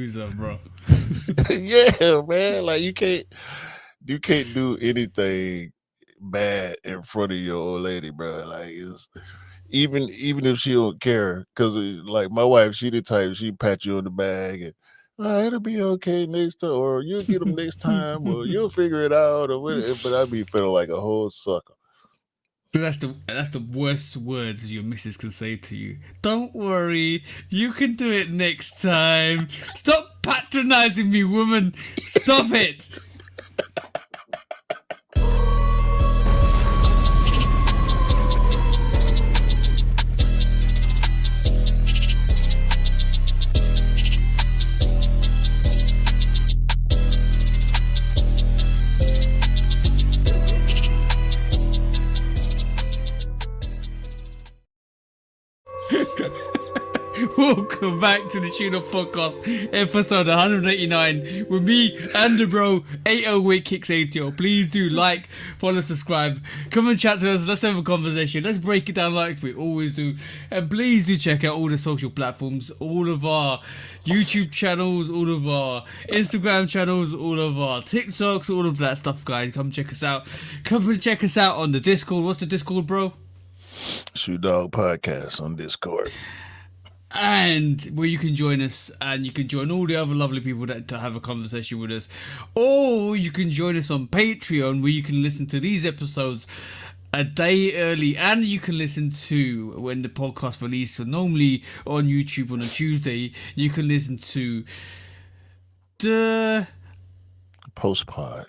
some, bro. Yeah, man. Like you can't do anything bad in front of your old lady, bro. Like it's even if she don't care, because like my wife, she the type she pat you on the back and it'll be okay next time, or you'll get them next time, or you'll figure it out, or whatever. But I be feeling like a whole sucker. That's the worst words your missus can say to you. Don't worry, you can do it next time. Stop patronizing me, woman. Stop it. Welcome back to the Tune Up Podcast, episode 189, with me and the bro, 808 Kicks 80. Please do like, follow, subscribe, come and chat to us, let's have a conversation, let's break it down like we always do, and please do check out all the social platforms, all of our YouTube channels, all of our Instagram channels, all of our TikToks, all of that stuff, guys. Come check us out. Come and check us out on the Discord. What's the Discord, bro? Shoe Dog Podcast on Discord. And where you can join us, and you can join all the other lovely people that to have a conversation with us, or you can join us on Patreon, where you can listen to these episodes a day early, and you can listen to when the podcast releases. So normally on YouTube on a Tuesday, you can listen to the Post-pod.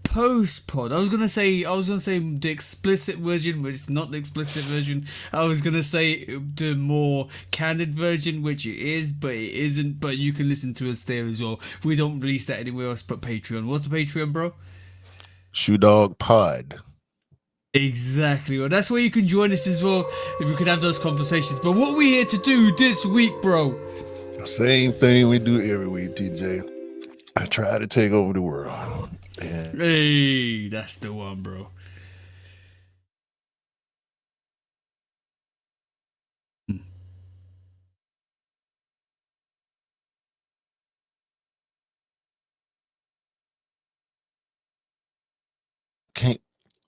Post-pod. I was gonna say the explicit version, which is not the explicit version. I was gonna say the more candid version, which it is, but it isn't. But you can listen to us there as well. We don't release that anywhere else but Patreon. What's the Patreon, bro? Shoe Dog Pod. Exactly. Well, that's where you can join us as well, if we can have those conversations. But what we here to do this week, bro? Same thing we do every week, TJ. I try to take over the world. And Hey, that's the one, bro.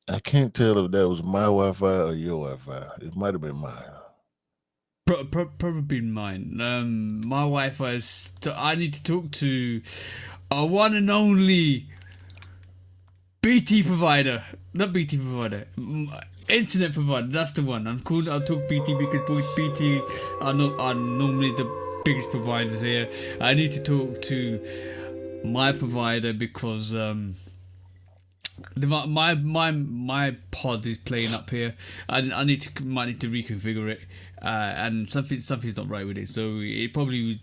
I can't tell if that was my Wi-Fi or your Wi-Fi. It might have been mine. Probably mine. My Wi-Fi is. I need to talk to our one and only BT provider, not BT provider, internet provider. That's the one. I'll talk BT because BT are normally the biggest providers here. I need to talk to my provider because my pod is playing up here. I might need to reconfigure it, and something's not right with it. So it probably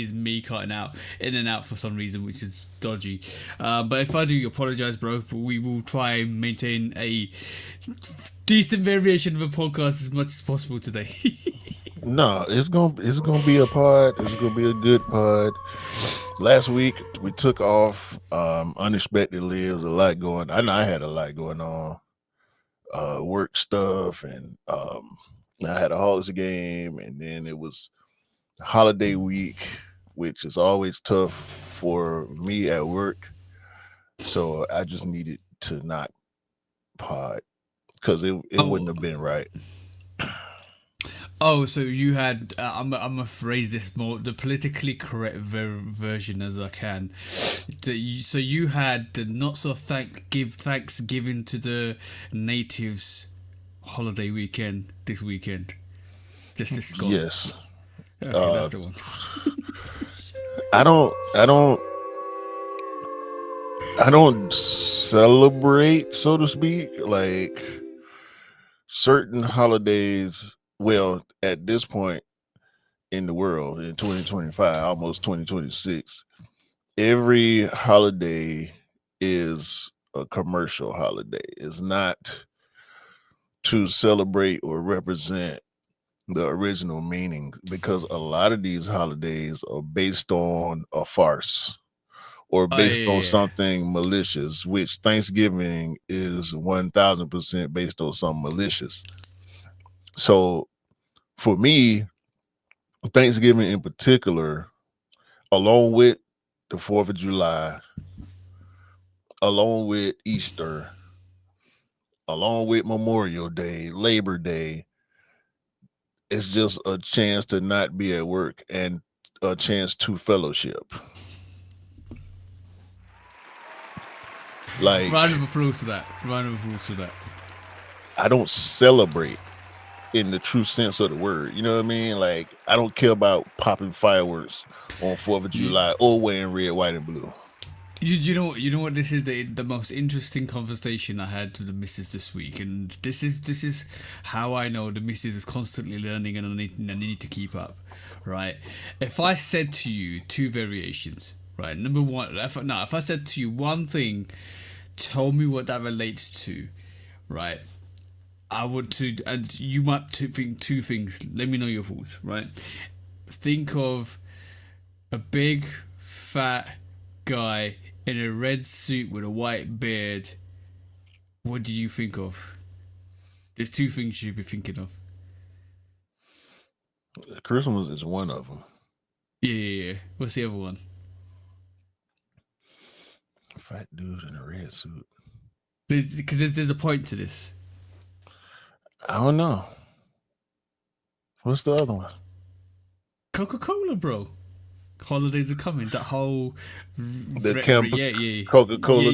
is me cutting out in and out for some reason, which is dodgy. But if I do, apologize, bro. But we will try and maintain a decent variation of a podcast as much as possible today. No, it's gonna be a pod. It's gonna be a good pod. Last week we took off unexpectedly. There was a lot going. I know I had a lot going on, work stuff, and I had a Hawks game, and then it was holiday week, which is always tough for me at work. So I just needed to not pod because it wouldn't have been right. Oh, so you had I'm gonna phrase this more the politically correct version as I can. So you had the not so Thanksgiving to the natives holiday weekend this weekend. Just gone. Yes. Okay, that's the one. I don't celebrate, so to speak, like certain holidays. Well, at this point in the world, in 2025, almost 2026, every holiday is a commercial holiday. It's not to celebrate or represent the original meaning, because a lot of these holidays are based on a farce or based on something malicious, which Thanksgiving is 1000% based on something malicious. So for me, Thanksgiving in particular, along with the 4th of July, along with Easter, along with Memorial Day, Labor Day. It's just a chance to not be at work and a chance to fellowship. Like, Round of applause to that. Round of applause to that. I don't celebrate in the true sense of the word. You know what I mean? Like, I don't care about popping fireworks on 4th of July or wearing red, white, and blue. You know what, this is the most interesting conversation I had to the missus this week, and this is how I know the missus is constantly learning, and I need to keep up, right? If I said to you two variations, right? Number one, if I said to you one thing, tell me what that relates to, right? I would to, and you might think two things. Let me know your thoughts, right? Think of a big fat guy in a red suit with a white beard. What do you think of? There's two things you should be thinking of. Christmas is one of them. Yeah. What's the other one? Fat dude in a red suit. Because there's a point to this. I don't know. What's the other one? Coca-Cola, bro. Holidays are coming. That whole Coca-Cola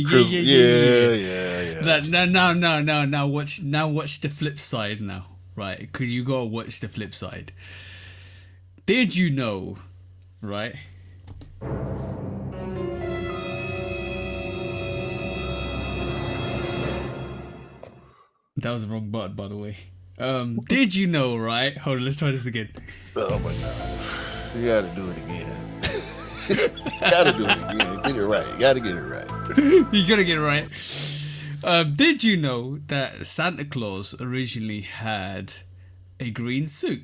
Christmas. Yeah. Now watch the flip side now, right? Because you gotta watch the flip side. Did you know, right? That was the wrong button, by the way. Did you know, right? Hold on, let's try this again. Oh my god. You gotta do it again. Gotta do it again. Get it right. You gotta get it right. You gotta get it right. Did you know that Santa Claus originally had a green suit?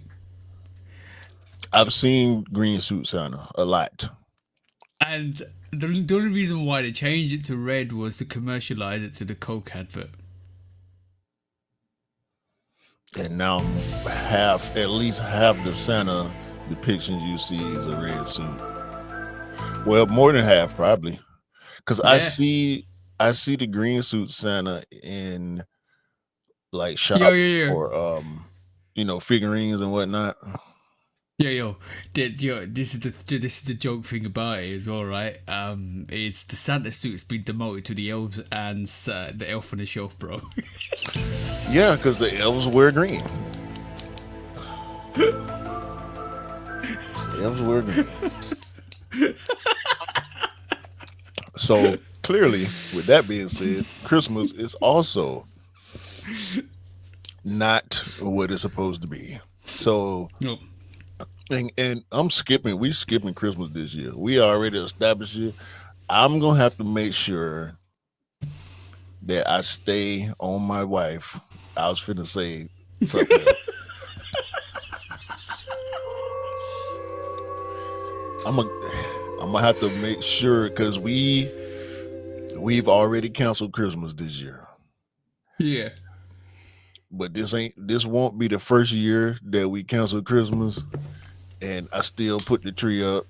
I've seen green suit Santa a lot. And the only reason why they changed it to red was to commercialize it to the Coke advert. And now at least half the Santa depictions you see is a red suit. Well, more than half probably, because I see the green suit Santa in like shops or figurines and whatnot. This is the joke thing about it as well, right? It's the Santa suit's been demoted to the elves and the elf on the shelf, bro. Yeah, because the elves wear green. The elves wear green. So clearly, with that being said, Christmas is also not what it's supposed to be. So, nope. And we skipping Christmas this year. We already established it. I'm gonna have to make sure that I stay on my wife. I was finna say something else. I'm gonna have to make sure because we've already canceled Christmas this year. Yeah. But this won't be the first year that we cancel Christmas, and I still put the tree up,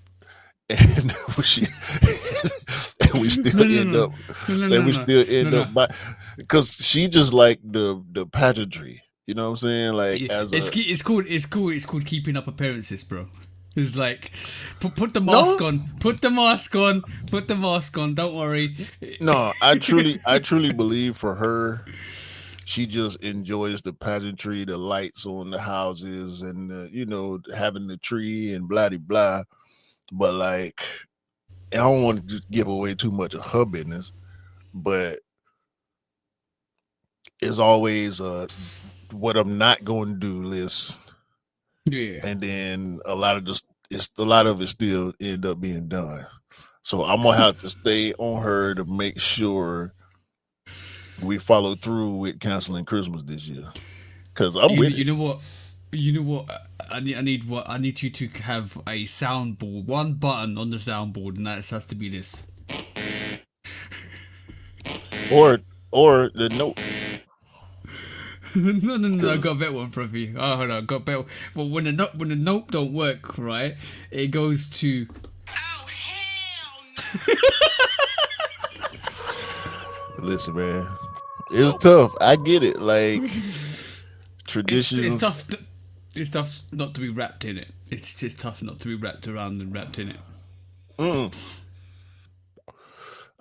and we still end up because she just like the pageantry. You know what I'm saying? Like it's called keeping up appearances, bro. It's like put the mask on, put the mask on. Don't worry. No, I truly believe for her, she just enjoys the pageantry, the lights on the houses, and having the tree and blah de blah. But like, I don't want to give away too much of her business, but it's always what I'm not going to do list. Yeah, and then a lot of it still end up being done. So I'm gonna have to stay on her to make sure we follow through with canceling Christmas this year. Because I'm with it. You know what? I need you to have a soundboard, one button on the soundboard, and that has to be this. Or the note. No, I got a better one for you. Oh, hold on, I got a better. Well, when the note don't work, right, it goes to. Oh Listen, man, it's tough. I get it. Like It's traditions. tough. It's tough not to be wrapped in it. It's just tough not to be wrapped around and wrapped in it. Mm,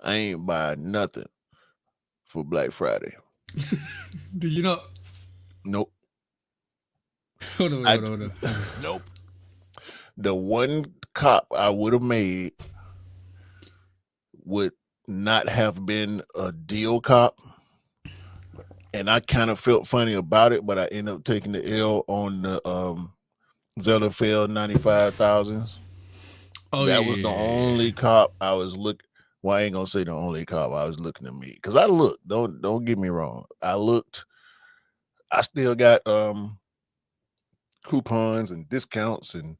I ain't buy nothing for Black Friday. Did you not? Nope. Hold on, I hold on, hold on. Hold on. nope. The one cop I would have made would not have been a deal cop, and I kind of felt funny about it, but I ended up taking the L on the Zellerfeld 95,000s. Oh yeah, That was the yeah, yeah, yeah. only cop I was looking. Well, I ain't gonna say the only cop I was looking to meet because I looked. Don't get me wrong. I looked. I still got coupons and discounts and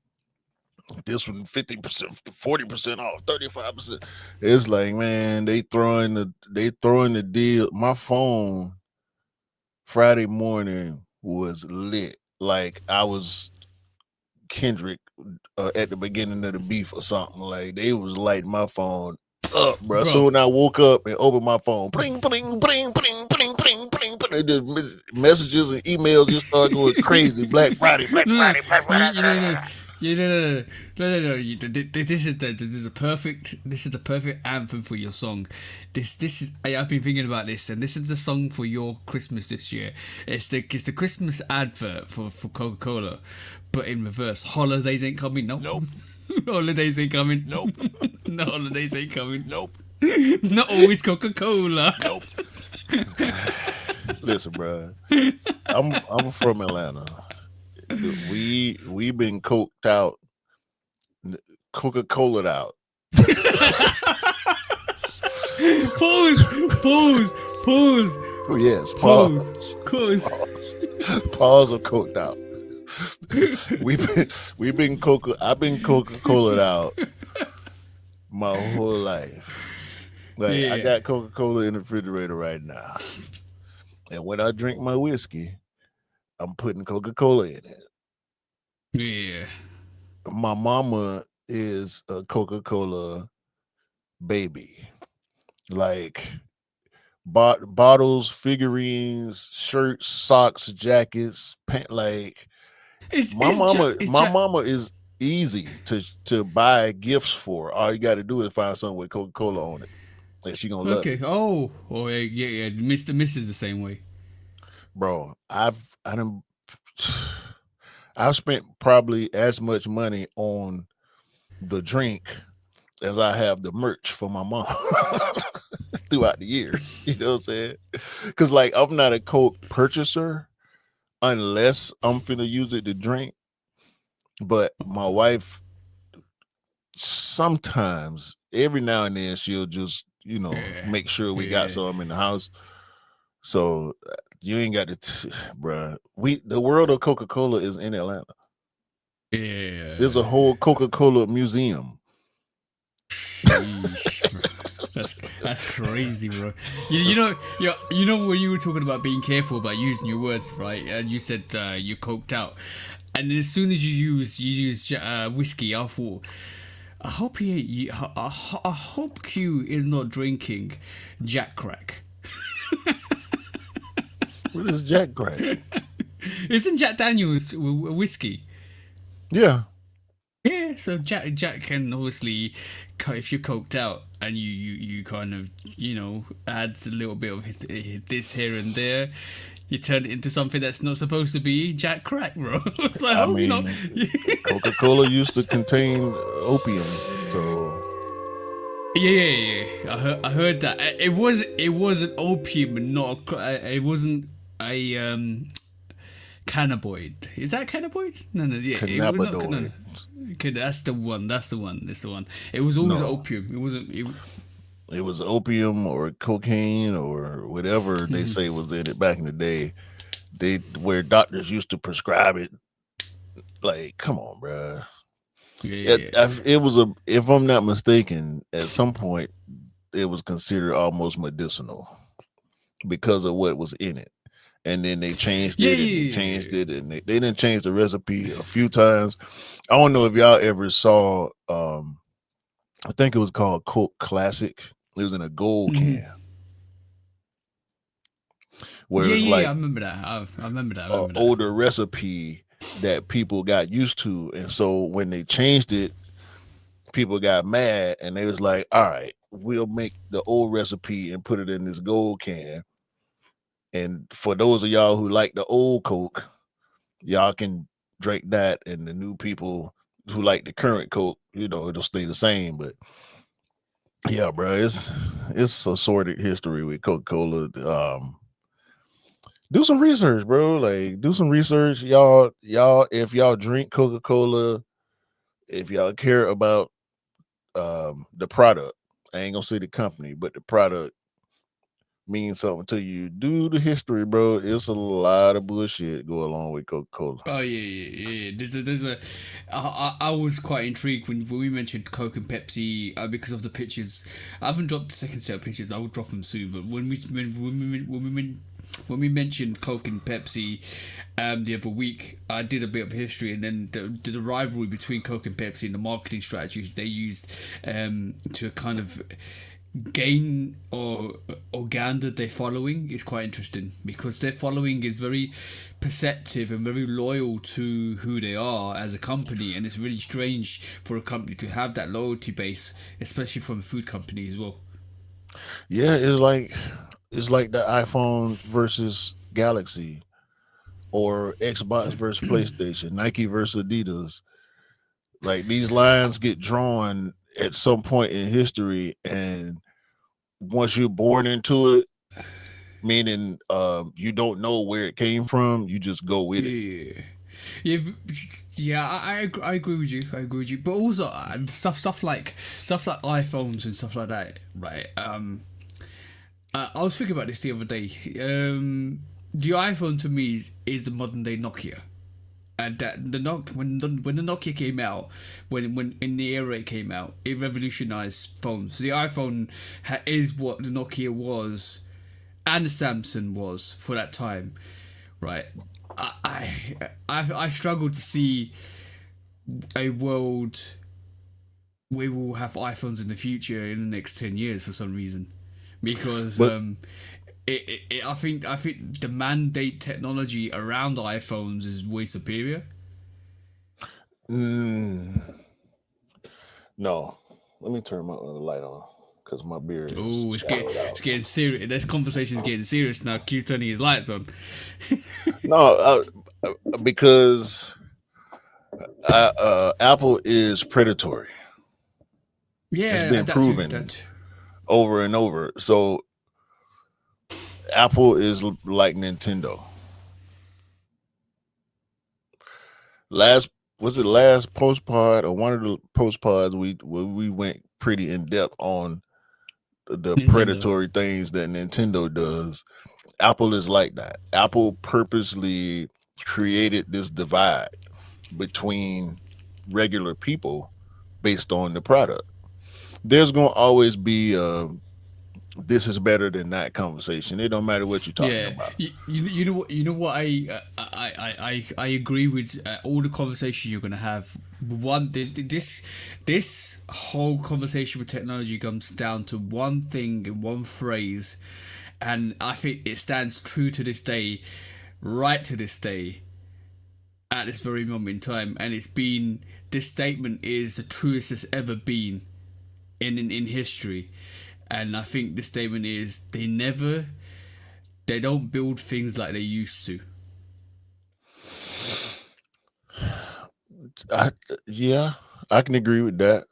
this one 50%, 40% off, 35%. It's like, man, they throwing the deal. My phone Friday morning was lit. Like I was Kendrick at the beginning of the beef or something. Like they was lighting my phone up, bro. Bro, Soon I woke up and opened my phone. Bling, bling, bling, bling, bling, bling, bling, bling. The messages and emails just started going crazy. Black Friday, Black no, no, Friday, Black you know, Friday. you know, no. This is the perfect. This is the perfect anthem for your song. This is. I've been thinking about this, and this is the song for your Christmas this year. It's the Christmas advert for Coca Cola, but in reverse. Holidays ain't coming. Nope. Nope. Holidays ain't coming. Nope. No holidays ain't coming. Nope. Not always Coca Cola. Nope. Listen, bro. I'm from Atlanta. We been coked out, Coca-Cola out. Pause. Oh yes, Pause. pause of coked out. We've been I've been Coca-Cola out my whole life. Like I Yeah. got Coca-Cola in the refrigerator right now. And when I drink my whiskey, I'm putting Coca-Cola in it. Yeah. My mama is a Coca-Cola baby. Like bottles, figurines, shirts, socks, jackets, pant. Like my mama, my mama is easy to buy gifts for. All you got to do is find something with Coca Cola on it, and she gonna love Okay. it, Oh. Oh yeah. Mr. the same way. bro. I done, I've spent probably as much money on the drink as I have the merch for my mom throughout the years. You know what I'm saying? Because like I'm not a Coke purchaser unless I'm finna use it to drink. But my wife sometimes, every now and then, she'll just Yeah. make sure we got Yeah. some in the house. So you ain't got to, bruh. The world of Coca Cola is in Atlanta. There's a Yeah. whole Coca Cola museum. Sheesh, bro. That's crazy, bro. You know when you were talking about being careful about using your words, right? And you said you coked out, and as soon as you use whiskey, I thought, I hope Q is not drinking Jack Crack. What is Jack Crack? Isn't Jack Daniels whiskey? Yeah, Yeah, so Jack can obviously, if you're coked out and you kind of add a little bit of this here and there, you turn it into something that's not supposed to be Jack Crack, bro. So I I hope you're not. mean, Coca Cola used to contain opium, so I heard that it was an opium, not it wasn't a cannabinoid. Is that cannabinoid? No, yeah, it was not. No. cannabinoid. Okay, that's the one. That's the one. It was always No, opium. It wasn't. it was opium or cocaine or whatever they say was in it back in the day. Where doctors used to prescribe it. Like, come on, bro. Yeah. It was if I'm not mistaken, at some point it was considered almost medicinal because of what was in it. And then they changed Yeah. it and they changed it and they didn't change the recipe a few times. I don't know if y'all ever saw I think it was called Coke Classic. It was in a gold Mhm. can, where Yeah, it's yeah, yeah. I like remember that. I remember that. I a remember that. older recipe that people got used to, and so when they changed it, people got mad, and they was like, "All right, we'll make the old recipe and put it in this gold can." And for those of y'all who like the old Coke, y'all can drink that, and the new people who like the current Coke, it'll stay the same. But yeah, bro, it's a sordid history with Coca Cola. Do some research, bro. Like, do some research, y'all. If y'all drink Coca Cola, if y'all care about the product, I ain't gonna say the company, but the product means something to you. Do the history, bro. It's a lot of bullshit go along with Coca Cola. Oh yeah, yeah, yeah. Yeah. There's a. I was quite intrigued when we mentioned Coke and Pepsi because of the pictures. I haven't dropped the second set of pictures. I will drop them soon. But when we mentioned Coke and Pepsi, the other week, I did a bit of history, and then the rivalry between Coke and Pepsi and the marketing strategies they used to kind of gain or gander their following is quite interesting because their following is very perceptive and very loyal to who they are as a company, and it's really strange for a company to have that loyalty base, especially from a food company as well. Yeah, it's like the iPhone versus Galaxy, or Xbox versus PlayStation, Nike versus Adidas. Like, these lines get drawn at some point in history, and once you're born into it, meaning you don't know where it came from, you just go with it. Yeah, yeah, yeah. I agree with you. I agree with you. But also stuff like iPhones and stuff like that, right? I was thinking about this the other day. The iPhone to me is the modern day Nokia. And that when the Nokia came out, when in the era it came out, it revolutionized phones. The iPhone is what the Nokia was, and the Samsung was for that time, right? I struggle to see a world where we'll have iPhones in the future in the next 10 years for some reason, because But I think the mandate technology around iPhones is way superior. mm, no, let me turn my other light on because my beard is Oh, shadowed it's out. getting serious. This conversation's getting serious now. Q's turning his lights on. No, because Apple is predatory. It's Yeah, been that too. proven That. over and over. So Apple is like Nintendo. Last Was it last post pod or one of the post pods we went pretty in depth on the Nintendo. predatory things that Nintendo does. Apple is like that. Apple purposely created this divide between regular people based on the product. There's gonna always be this is better than that conversation. It don't matter what you're talking Yeah, about. you know what I agree with all the conversations you're gonna have. One this whole conversation with technology comes down to one thing and one phrase, and I think it stands true to this day, right to this day, at this very moment in time, and it's been this statement is the truest it's ever been in history, and I think the statement is they don't build things like they used to. I, yeah, I can agree with that,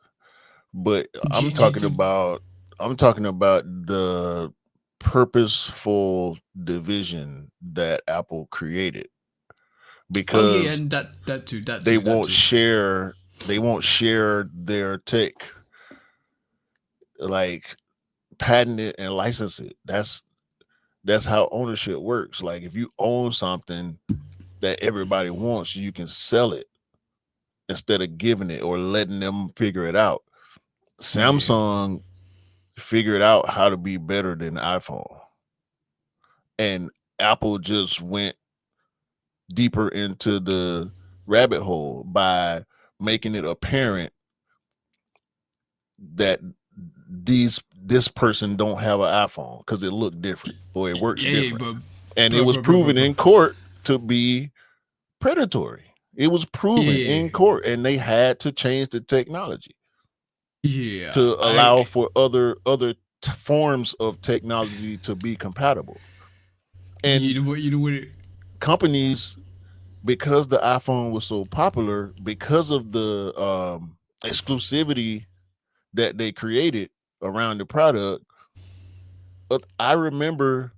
but I'm talking about the purposeful division that Apple created, Oh yeah, because and that too, that they too, that won't too. share they won't share their tech, like, patent it and license it. That's how ownership works. Like, if you own something that everybody wants, you can sell it instead of giving it or letting them figure it out. Yeah, Samsung figured out how to be better than iPhone, and Apple just went deeper into the rabbit hole by making it apparent that this person don't have an iPhone because it looked different or it works Yeah, different, but and it bro, was bro, bro, bro, proven bro. in court to be predatory. It was proven Yeah, in court, and they had to change the technology yeah. to allow for forms of technology to be compatible. And You know what? companies, because the iPhone was so popular, because of the exclusivity that they created around the product, I remember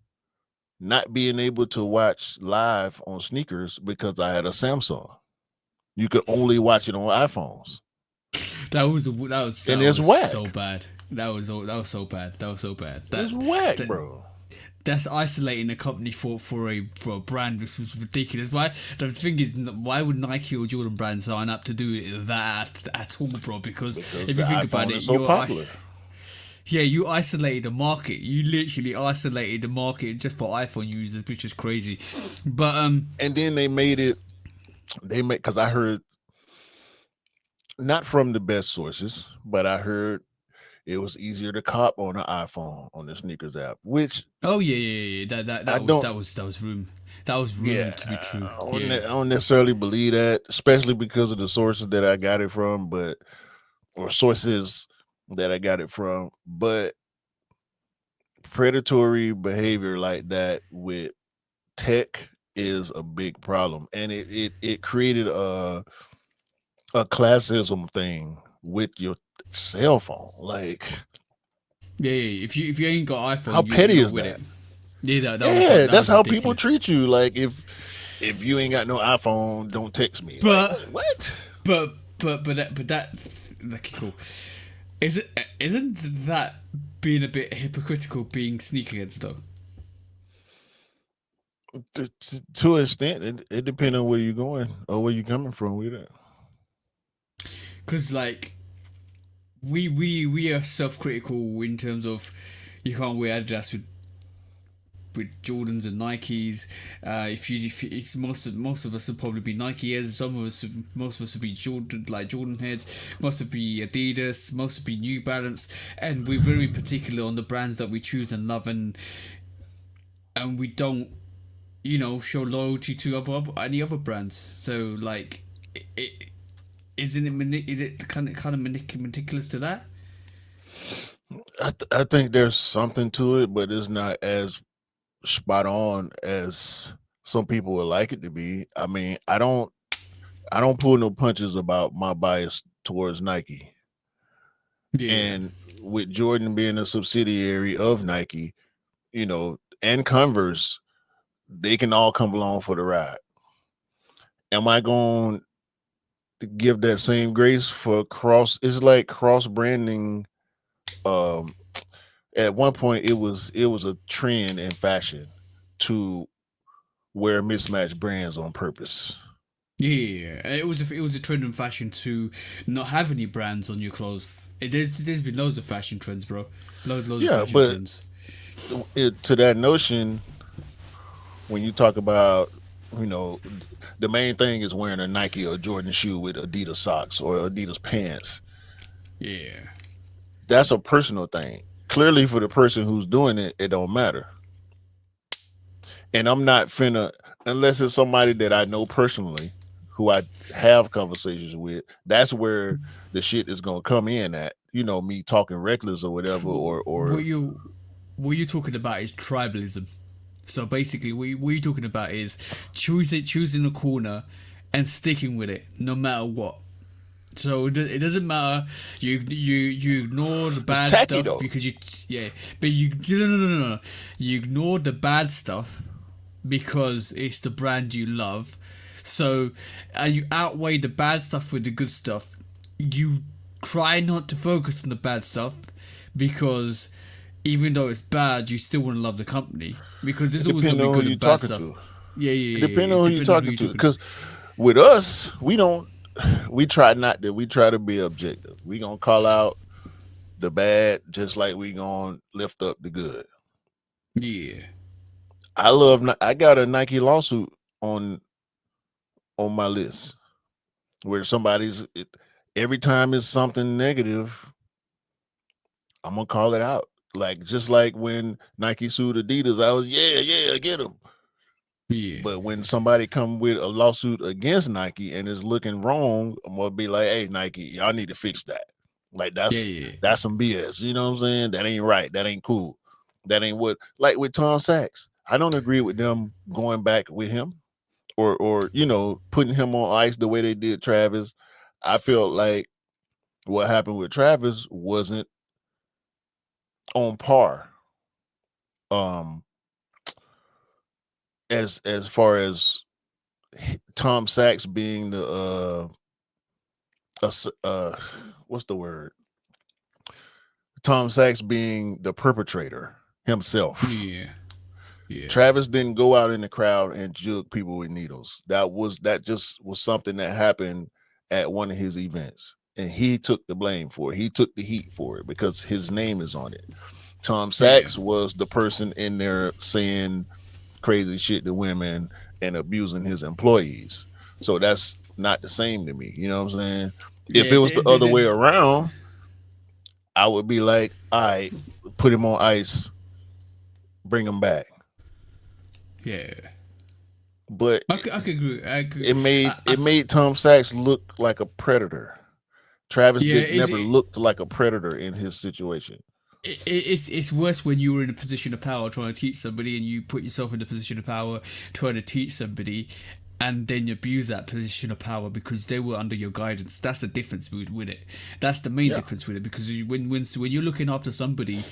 not being able to watch live on sneakers because I had a Samsung. You could only watch it on iPhones, and that it's was so whack. bad. That was so bad. That was so bad. It's whack, That bro. that's isolating a company for a brand, which was ridiculous. Why the thing is, why would Nike or Jordan brand sign up to do that at all, bro? Because Because if the you think about iPhone it, is so popular. yeah, you isolated the market. You literally isolated the market just for iPhone users, which is crazy. But And then they made it. They made because I heard not from the best sources, but I heard it was easier to cop on an iPhone on the sneakers app, which oh yeah. I don't. That was room. That was Yeah, rumored to be true. I Yeah. don't necessarily believe that, especially because of the sources that I got it from, but or sources that I got it from. But predatory behavior like that with tech is a big problem, and it created a classism thing with your cell phone. Like, Yeah. If you ain't got how iPhone, you're petty not is with it. that? Yeah, Yeah, that that's was how people ridiculous. treat you. Like, if you ain't got no iPhone, don't text me. Like, But what? but that okay, cool. Isn't that being a bit hypocritical, being sneakerheads though? To an extent, it depends on where you're going or where you're coming from with it. Because like we are self-critical in terms of you can't wear Adidas with Jordans and Nikes. If you, it's most of us would probably be Nike heads. Most of us would be Jordan heads. Most would be Adidas. Most would be New Balance. And we're very particular on the brands that we choose and love, and we don't show loyalty to any other brands. So like, it isn't it is it kind of meticulous to that? I think there's something to it, but it's not as spot on as some people would like it to be. I mean, I don't pull no punches about my bias towards Nike. Yeah. And with Jordan being a subsidiary of Nike, and Converse, they can all come along for the ride. Am I going to give that same grace for cross? It's like cross branding. Um, at one point, it was a trend in fashion to wear mismatched brands on purpose. Yeah, it was a trend in fashion to not have any brands on your clothes. There's been loads of fashion trends, bro. Loads of Yeah, fashion but trends. to that notion, when you talk about, you know, the main thing is wearing a Nike or Jordan shoe with Adidas socks or Adidas pants. Yeah, That's a personal thing. Clearly, for the person who's doing it, it don't matter. And I'm not finna, unless it's somebody that I know personally, who I have conversations with. That's where the shit is gonna come in at. Me talking reckless or whatever, what or you talking about is tribalism. So basically, what you're talking about is choosing a corner and sticking with it no matter what. So it doesn't matter. You ignore the it's bad tacky stuff though. because yeah, but you no. You ignore the bad stuff because it's the brand you love. So, and you outweigh the bad stuff with the good stuff. You try not to focus on the bad stuff because even though it's bad, you still want to love the company because It there's always going depends to be on who good you and bad talking stuff. to. It depends Yeah. on who you Depending on who talking you're to. talking to. Because with us, we don't. We try not to. We try to be objective. We gonna call out the bad just like we gonna lift up the good. Yeah. I got a Nike lawsuit on on my list where every time it's something negative, I'm gonna call it out. Like just like when Nike sued Adidas, I was yeah, get them. Yeah. But when somebody come with a lawsuit against Nike and is looking wrong, I'm gonna be like, hey, Nike, y'all need to fix that. Like Yeah, that's yeah. that's some BS. You know what I'm saying? That ain't right. That ain't cool. That ain't what like with Tom Sachs. I don't agree with them going back with him or putting him on ice the way they did Travis. I felt like what happened with Travis wasn't on par. Um as far as Tom Sachs being the what's the word? Tom Sachs being the perpetrator himself. Yeah. Yeah. Travis didn't go out in the crowd and jug people with needles. That just was something that happened at one of his events. And he took the blame for it. He took the heat for it because his name is on it. Tom Yeah. Sachs was the person in there saying crazy shit to women and abusing his employees. So that's not the same to me. You know what I'm saying? If Yeah. it was the other way around, I would be like, all right, put him on ice, bring him back. Yeah. But I could agree. it made Tom Sachs look like a predator. Travis Yeah. never looked like a predator in his situation. It's worse when you were in a position of power trying to teach somebody, and you put yourself in the position of power trying to teach somebody, and then you abuse that position of power because they were under your guidance. That's the difference with it. That's the main difference with it, because when you're looking after somebody,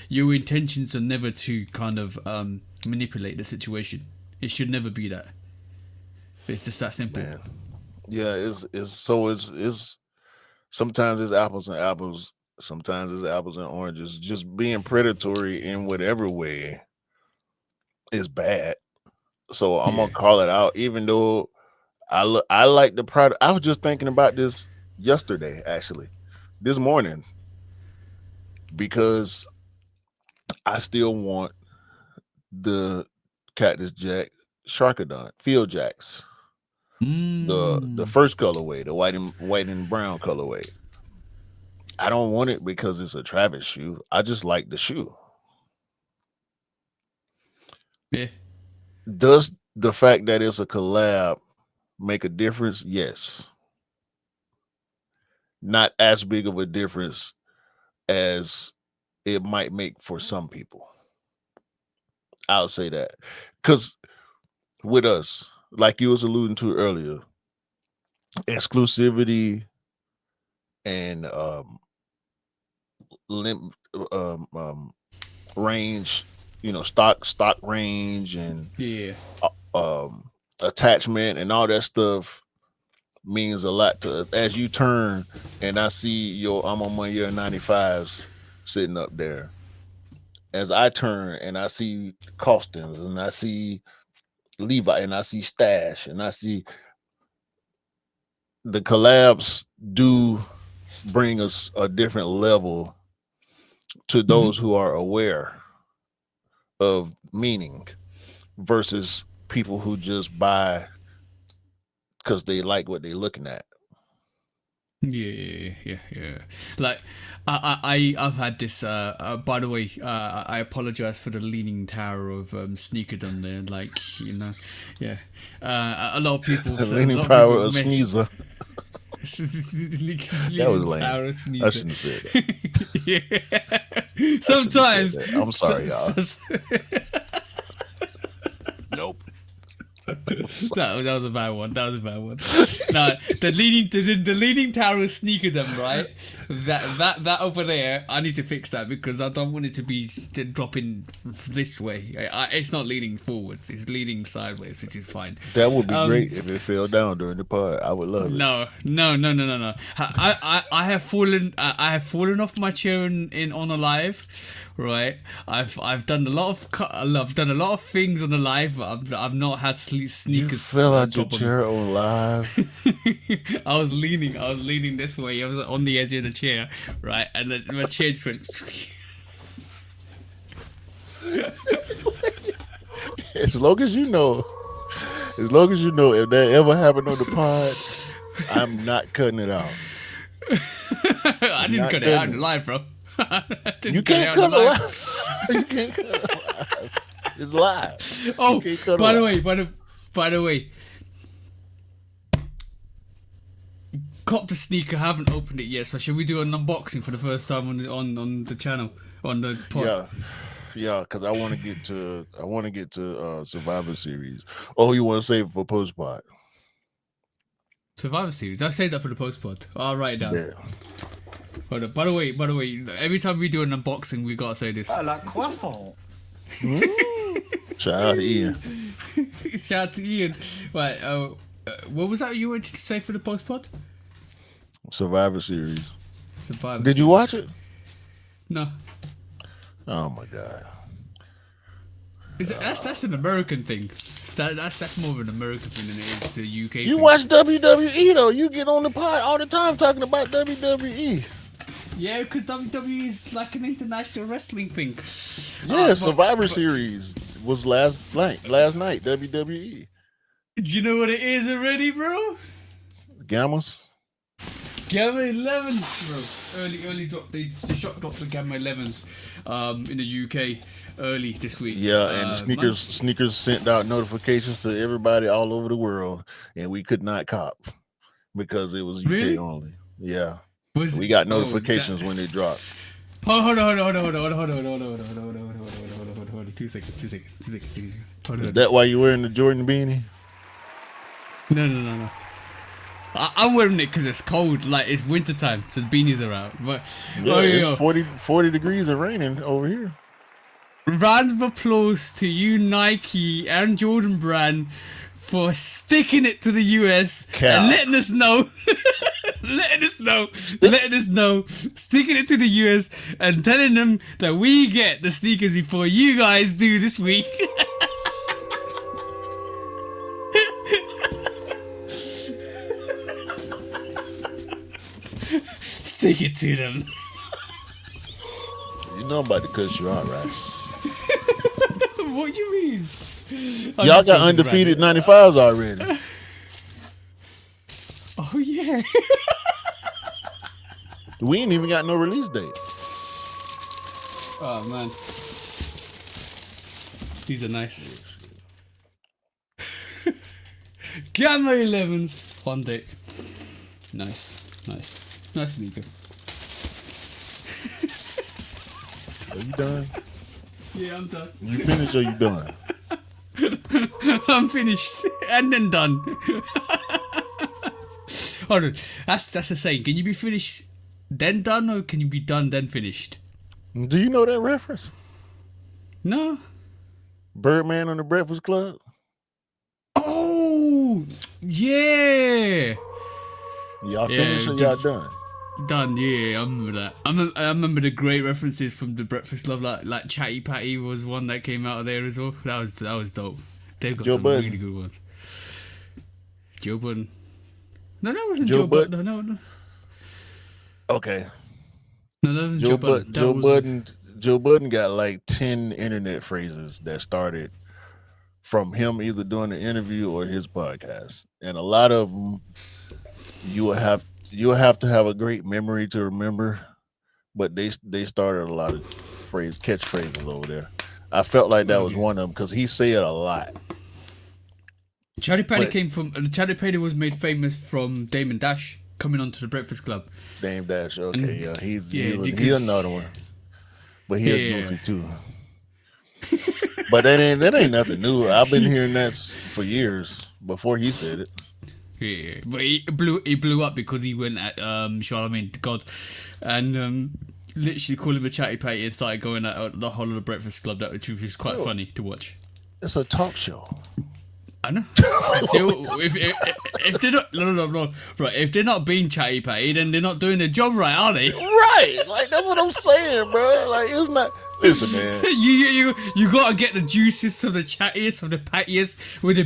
your intentions are never to kind of manipulate the situation. It should never be that. It's just that simple. Man. Yeah, it's sometimes it's apples and apples, sometimes it's apples and oranges. Just being predatory in whatever way is bad. So I'm gonna call it out, even though I like the product. I was just thinking about this yesterday, actually, this morning, because I still want the Cactus Jack Sharkadon Field Jacks, the first colorway, the white and brown colorway. I don't want it because it's a Travis shoe. I just like the shoe. Yeah. Does the fact that it's a collab make a difference? Yes. Not as big of a difference as it might make for some people. I'll say that. Because with us, like you was alluding to earlier, exclusivity and lim- range, stock range and Yeah. attachment and all that stuff means a lot to us. As you turn and I see your I'm on my year 95s sitting up there. As I turn and I see Costins and I see Levi and I see Stash and I see the collabs do bring us a different level to those who are aware of meaning versus people who just buy because they like what they're looking at. Yeah. Like, I've had this. By the way, I apologize for the leaning tower of sneakerdom there. Like, yeah. A lot of people. The leaning power of sneezer. That was lame. Tower of I sneezer. shouldn't have said that. Yeah. Sometimes. I'm sorry, y'all. Nope. That was a bad one. No, the leaning tower of sneakerdom, right? That over there, I need to fix that because I don't want it to be dropping this way. It's not leaning forwards; it's leaning sideways, which is fine. That would be great if it fell down during the pod. I would love it. No. I have fallen. I have fallen off my chair in on a live, right? I've done a lot of things on the live. I've not had sneakers. You fell out your chair on live. I was leaning this way. I was on the edge of the chair, right, and then my chair just went. As long as you know, if that ever happened on the pod, I'm not cutting it out. I didn't cut it out in live, bro. You can't cut a live. You can't cut a live. It's live. Oh, by the way, cop the sneaker. Haven't opened it yet, so should we do an unboxing for the first time on the channel on the pod? Yeah, because I want to get to Survivor Series. Oh, you want to save it for post pod? Survivor Series. I saved that for the post pod. I'll write it down. Yeah. By the way, every time we do an unboxing, we gotta say this. La croissant. Shout out to Ian. Shout out to Ian. Right, what was that you wanted to say for the post pod? Survivor Series. Survivor. Did you watch it? No. Oh my god. That's an American thing. That's more of an American thing than it is the UK. You thing. watch WWE though. You get on the pod all the time talking about WWE. Yeah, because WWE is like an international wrestling thing. Yeah, Survivor Series was last night. WWE. You know what it is already, bro? Gammas. Gamma 11, bro. Early drop. They shop dropped the Gamma 11s in the UK early this week. Yeah, and sneakers sent out notifications to everybody all over the world, and we could not cop because it was UK only. Yeah, we got notifications when they dropped. Hold on. 2 seconds. Is that why you wearing the Jordan beanie? No. I'm wearing it because it's cold, like it's winter time, so the beanies are out. But it's 40 degrees and raining over here. Round of applause to you, Nike and Jordan Brand, for sticking it to the US and letting us know, sticking it to the US and telling them that we get the sneakers before you guys do this week. Stick it to them. You know I'm about to cut you out, right? What do you mean? Y'all got undefeated 95s already. Oh yeah. We ain't even got no release date. Oh man. These are nice. Gamma 11s. One day. Nice sneaker. Are you done? Yeah, I'm done. You finished or you done? I'm finished and then done. Hold on, that's the saying. Can you be finished then done, or can you be done then finished? Do you know that reference? No. Birdman on the Breakfast Club. Oh yeah. Y'all finished or y'all done? Done, yeah, I remember that. I remember the great references from the Breakfast Club, like Chatty Patty was one that came out of there as well. That was dope. They've got some really good ones. Joe Budden. No, that wasn't Joe Budden. No. Okay. No, that wasn't Joe Budden. Joe Budden got like 10 internet phrases that started from him either doing the interview or his podcast, and a lot of them you'll have to have a great memory to remember, but they started a lot of catchphrases over there. I felt like that was one of them because he said a lot. Chatty Patty was made famous from Damon Dash coming onto the Breakfast Club. Dame Dash, okay, he's another one, but he's goofy too. But that ain't nothing new. I've been hearing that for years before he said it. Yeah, but he blew up because he went at Charlemagne the God, and literally called him a Chatty Patty and started going at the whole of the Breakfast Club. That which was quite funny to watch. It's a talk show. I know. If they're not no, right, if they're not being Chatty Patty, then they're not doing their job right, are they? Right, like that's what I'm saying, bro. Like it's not. Listen, man. You gotta get the juices of the chattiest, of the pattiest, with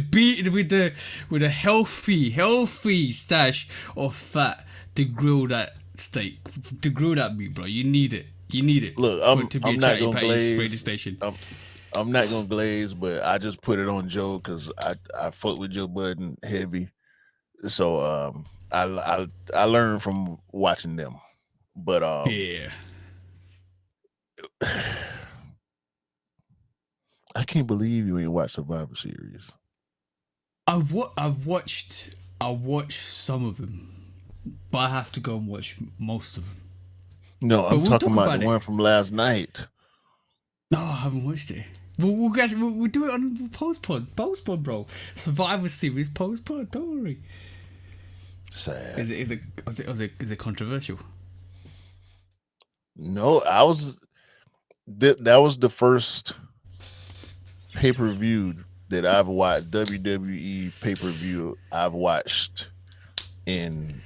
a healthy stash of fat to grill that steak, to grill that meat, bro. You need it. Look, I'm not gonna glaze. I'm not gonna glaze, but I just put it on Joe because I fuck with Joe Budden heavy. So I learned from watching them. But yeah. I can't believe you ain't watched Survivor Series. I watched some of them, but I have to go and watch most of them. No, But I'm we'll talking talk about the about it. one from last night. No, I haven't watched it. We'll do it on post pod, bro. Survivor Series post pod. Don't worry. Sad. Is it controversial? No, that was the first pay-per-view that I've watched, WWE pay-per-view I've watched in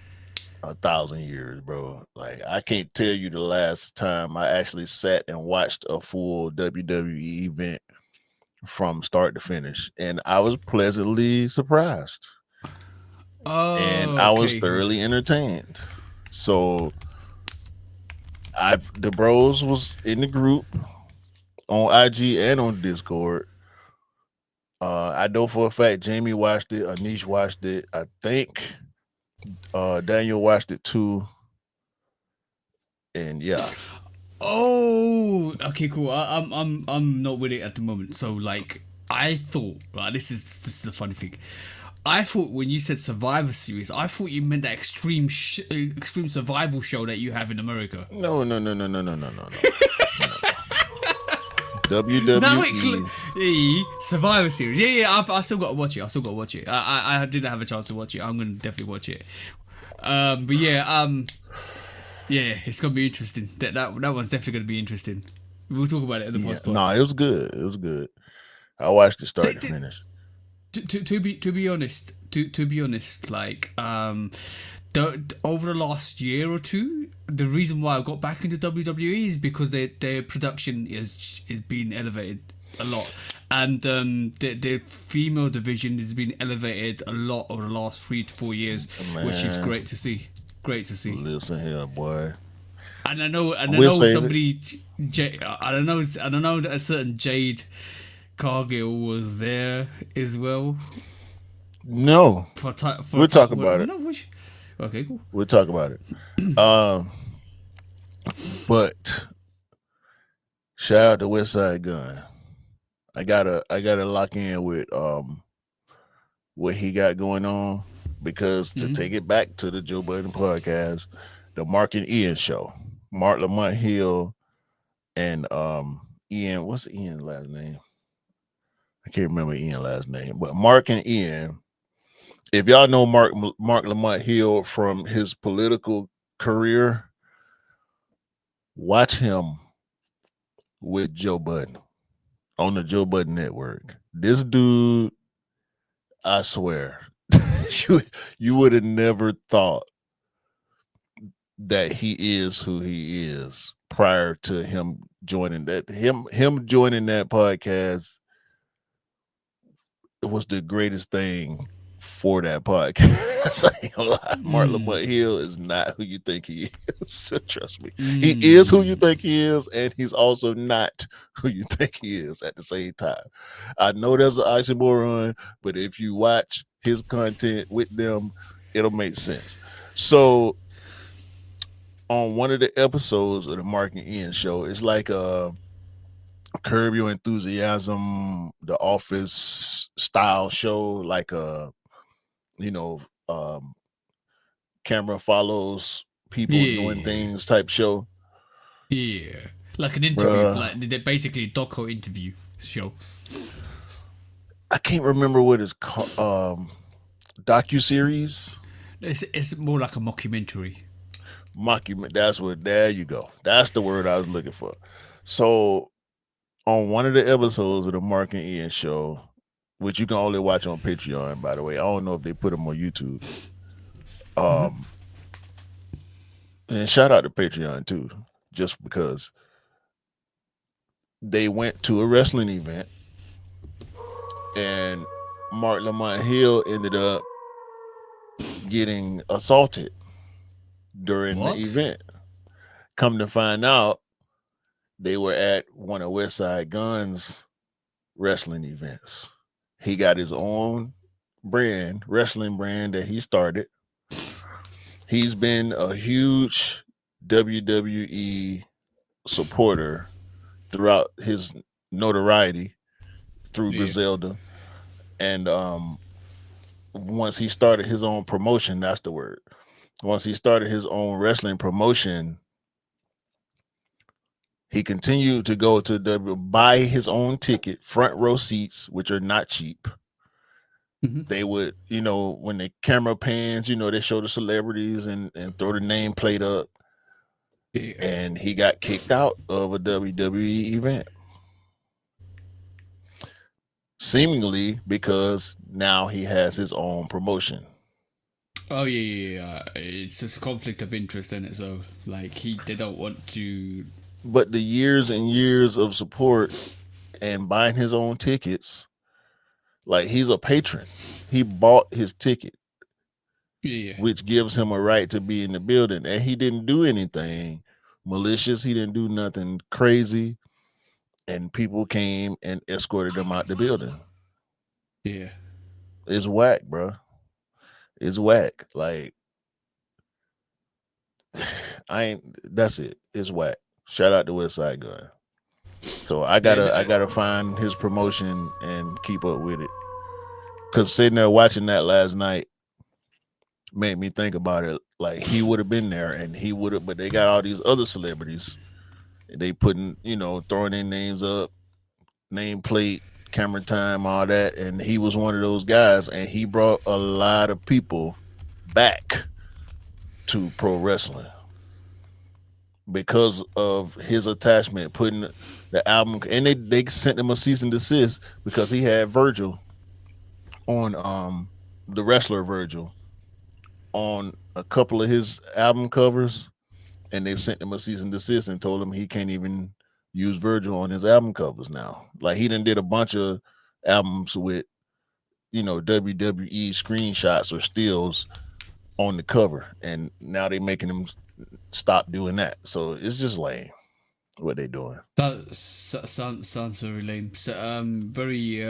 1,000 years, bro. Like I can't tell you the last time I actually sat and watched a full WWE event from start to finish, and I was pleasantly surprised, and Oh, I was okay, cool. thoroughly entertained. So the bros was in the group on IG and on Discord. I know for a fact Jamie watched it, Anish watched it. I think Daniel watched it too. And yeah. Oh, okay, cool. I'm not with it at the moment. So like, I thought, right, this is the funny thing. I thought when you said Survivor Series, I thought you meant that extreme survival show that you have in America. No, no, no, no, no, no, no, no, no. Now it WWE. Survivor Series. Yeah. I still got to watch it. I didn't have a chance to watch it. I'm gonna definitely watch it. But yeah, it's gonna be interesting. That one's definitely gonna be interesting. We'll talk about it in the Yeah, post pod. no, it was good. It was good. I watched it They, start to they, finish. to be honest, like over the last year or two, the reason why I got back into WWE is because their production is being elevated a lot, and the female division has been elevated a lot over the last 3 to 4 years, which is Man, great to see. Great to see. listen here, boy. And I know, We'll save it. somebody, I don't know that a certain Jade Cargill was there as well No, for a we'll talk time. about it. No, okay, cool. We'll talk about it. But shout out to West Side Gun. I gotta lock in with what he got going on, because to take it back to the Joe Budden podcast, the Mark and Ian show. Mark Lamont Hill and Ian, what's Ian's last name? I can't remember Ian's last name, but Mark and Ian. If y'all know Mark Lamont Hill from his political career, watch him with Joe Budden on the Joe Budden Network. This dude, I swear, you you would have never thought that he is who he is prior to him joining that. Him joining that podcast was the greatest thing for that podcast. I ain't gonna lie. Mark Lamont Hill is not who you think he is. Trust me. He is who you think he is, and he's also not who you think he is at the same time. I know there's an oxymoron, but if you watch his content with them, it'll make sense. So on one of the episodes of the Mark and Ian show, it's like Curb Your Enthusiasm, The Office style show, like you know, um, camera follows people doing Yeah, things type show. yeah, like an interview, Bruh, like they're basically a doco interview show. I can't remember what it's called. Docu series, It's more like a mockumentary. mockument. That's what. There you go. That's the word I was looking for. So on one of the episodes of the Mark and Ian show, which you can only watch on Patreon, by the way. I don't know if they put them on YouTube. And shout out to Patreon too, just because they went to a wrestling event and Mark Lamont Hill ended up getting assaulted during the What? event. Come to find out, they were at one of West Side Gun's wrestling events. He got his own wrestling brand that he started. He's been a huge WWE supporter throughout his notoriety. through Yeah. Griselda, and once he started his own promotion, that's the word. Once he started his own wrestling promotion, he continued to go to buy his own ticket, front row seats, which are not cheap. Hmm. They would, when the camera pans, they show the celebrities and throw the nameplate up. Yeah. And he got kicked out of a WWE event, seemingly because now he has his own promotion. Oh yeah, yeah, yeah. It's just a conflict of interest in it. So like they don't want to. But the years and years of support and buying his own tickets, like he's a patron. He bought his ticket, Yeah, which gives him a right to be in the building. And he didn't do anything malicious. He didn't do nothing crazy. And people came and escorted him out the building. yeah, It's whack, bro. It's whack. Like I ain't. That's it. It's whack. Shout out to West Side Gun. So I yeah. gotta find his promotion and keep up with it. Cause sitting there watching that last night made me think about it. Like he would have been there and he would have, but they got all these other celebrities. They putting, throwing their names up, nameplate, camera time, all that. And he was one of those guys and he brought a lot of people back to pro wrestling because of his attachment, putting the album, and they sent him a cease and desist because he had Virgil on the wrestler Virgil on a couple of his album covers, and they sent him a cease and desist and told him he can't even use Virgil on his album covers now. Like he done did a bunch of albums with WWE screenshots or stills on the cover, and now they making him stop doing that. So it's just lame what they doing. That sounds very lame. So, very.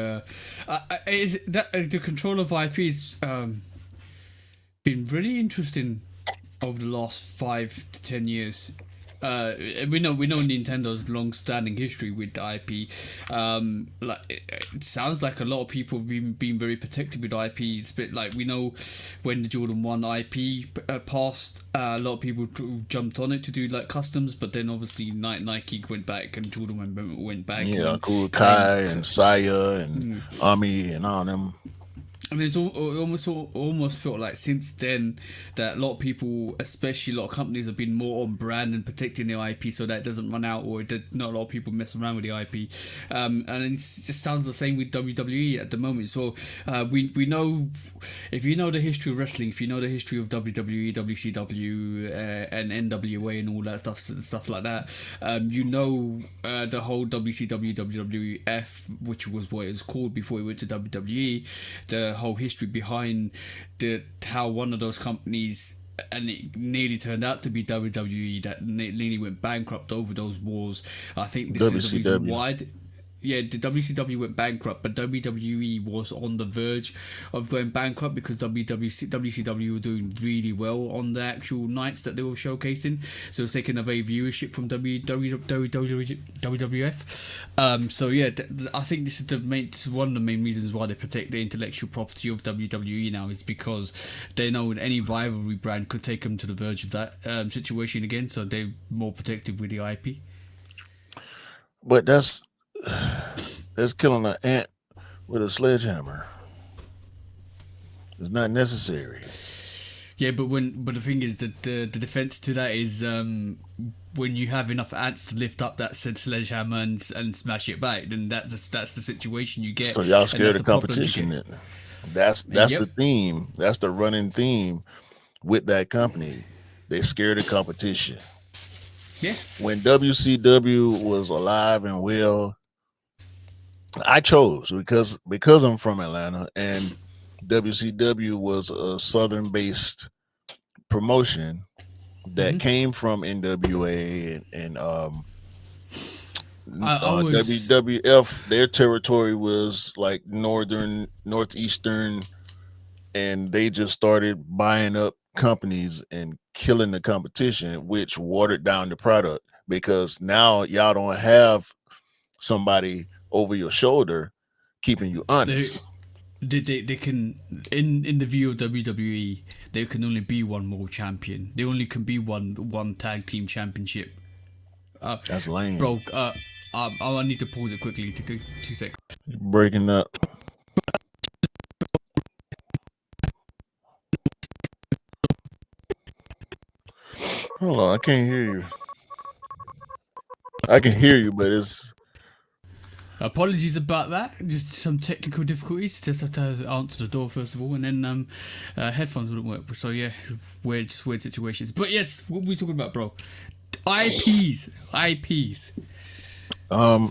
Is that the control of IP has been really interesting over the last 5 to 10 years. We know Nintendo's long-standing history with the IP. Like it sounds like a lot of people have been very protective with IP. It's a bit like we know when the Jordan 1 IP passed, a lot of people jumped on it to do like customs, but then obviously Nike went back and Jordan went back, and Yeah, then Cool then Kai and Saya and Ami and all them. I mean, almost felt like since then that a lot of people, especially a lot of companies, have been more on brand and protecting their IP so that it doesn't run out, or not a lot of people mess around with the IP. And it just sounds the same with WWE at the moment. So we know, if you know the history of wrestling, if you know the history of WWE, WCW, and NWA and all that stuff like that, the whole WCW, WWF, which was what it was called before it went to WWE, the whole history behind how one of those companies, and it nearly turned out to be WWE, that nearly went bankrupt over those wars. I think this is the reason WCW. why. Yeah, the WCW went bankrupt, but WWE was on the verge of going bankrupt because WCW were doing really well on the actual nights that they were showcasing. So it's taking away viewership from WWF. So yeah, I think this is one of the main reasons why they protect the intellectual property of WWE now, is because they know any rivalry brand could take them to the verge of that situation again. So they're more protective with the IP. But that's killing an ant with a sledgehammer. It's not necessary. Yeah, but the thing is that the defense to that is when you have enough ants to lift up that said sledgehammer and smash it back, then that's the situation you get, So y'all and scared that's of the problems you competition get. then. That's Yep. the theme. That's the running theme with that company. They scared of competition. Yeah. When WCW was alive and well, I chose because I'm from Atlanta and WCW was a southern based promotion that Hmm. came from NWA and I was. WWF. Their territory was like northern, northeastern, and they just started buying up companies and killing the competition, which watered down the product because now y'all don't have somebody over your shoulder keeping you They, honest. they can in the view of WWE, there can only be one world champion. There only can be one tag team championship. That's lame. Bro, I need to pause it quickly. 2 seconds. You're breaking up. Hold on, I can't hear you. I can hear you, but it's Apologies about that. Just some technical difficulties. Just have to answer the door first of all, and then headphones wouldn't work. So yeah, weird situations. But yes, what were we talking about, bro? IPs.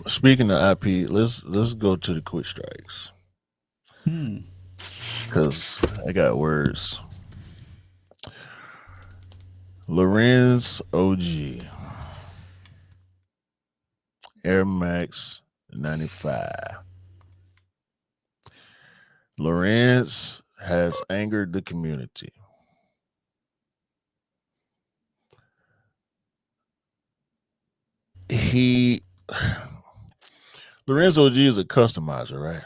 speaking of IP, let's go to the quick strikes. Cause I got words. Lorenzo OG. Air Max 95. Lorenz has angered the community. Lorenzo OG is a customizer, right?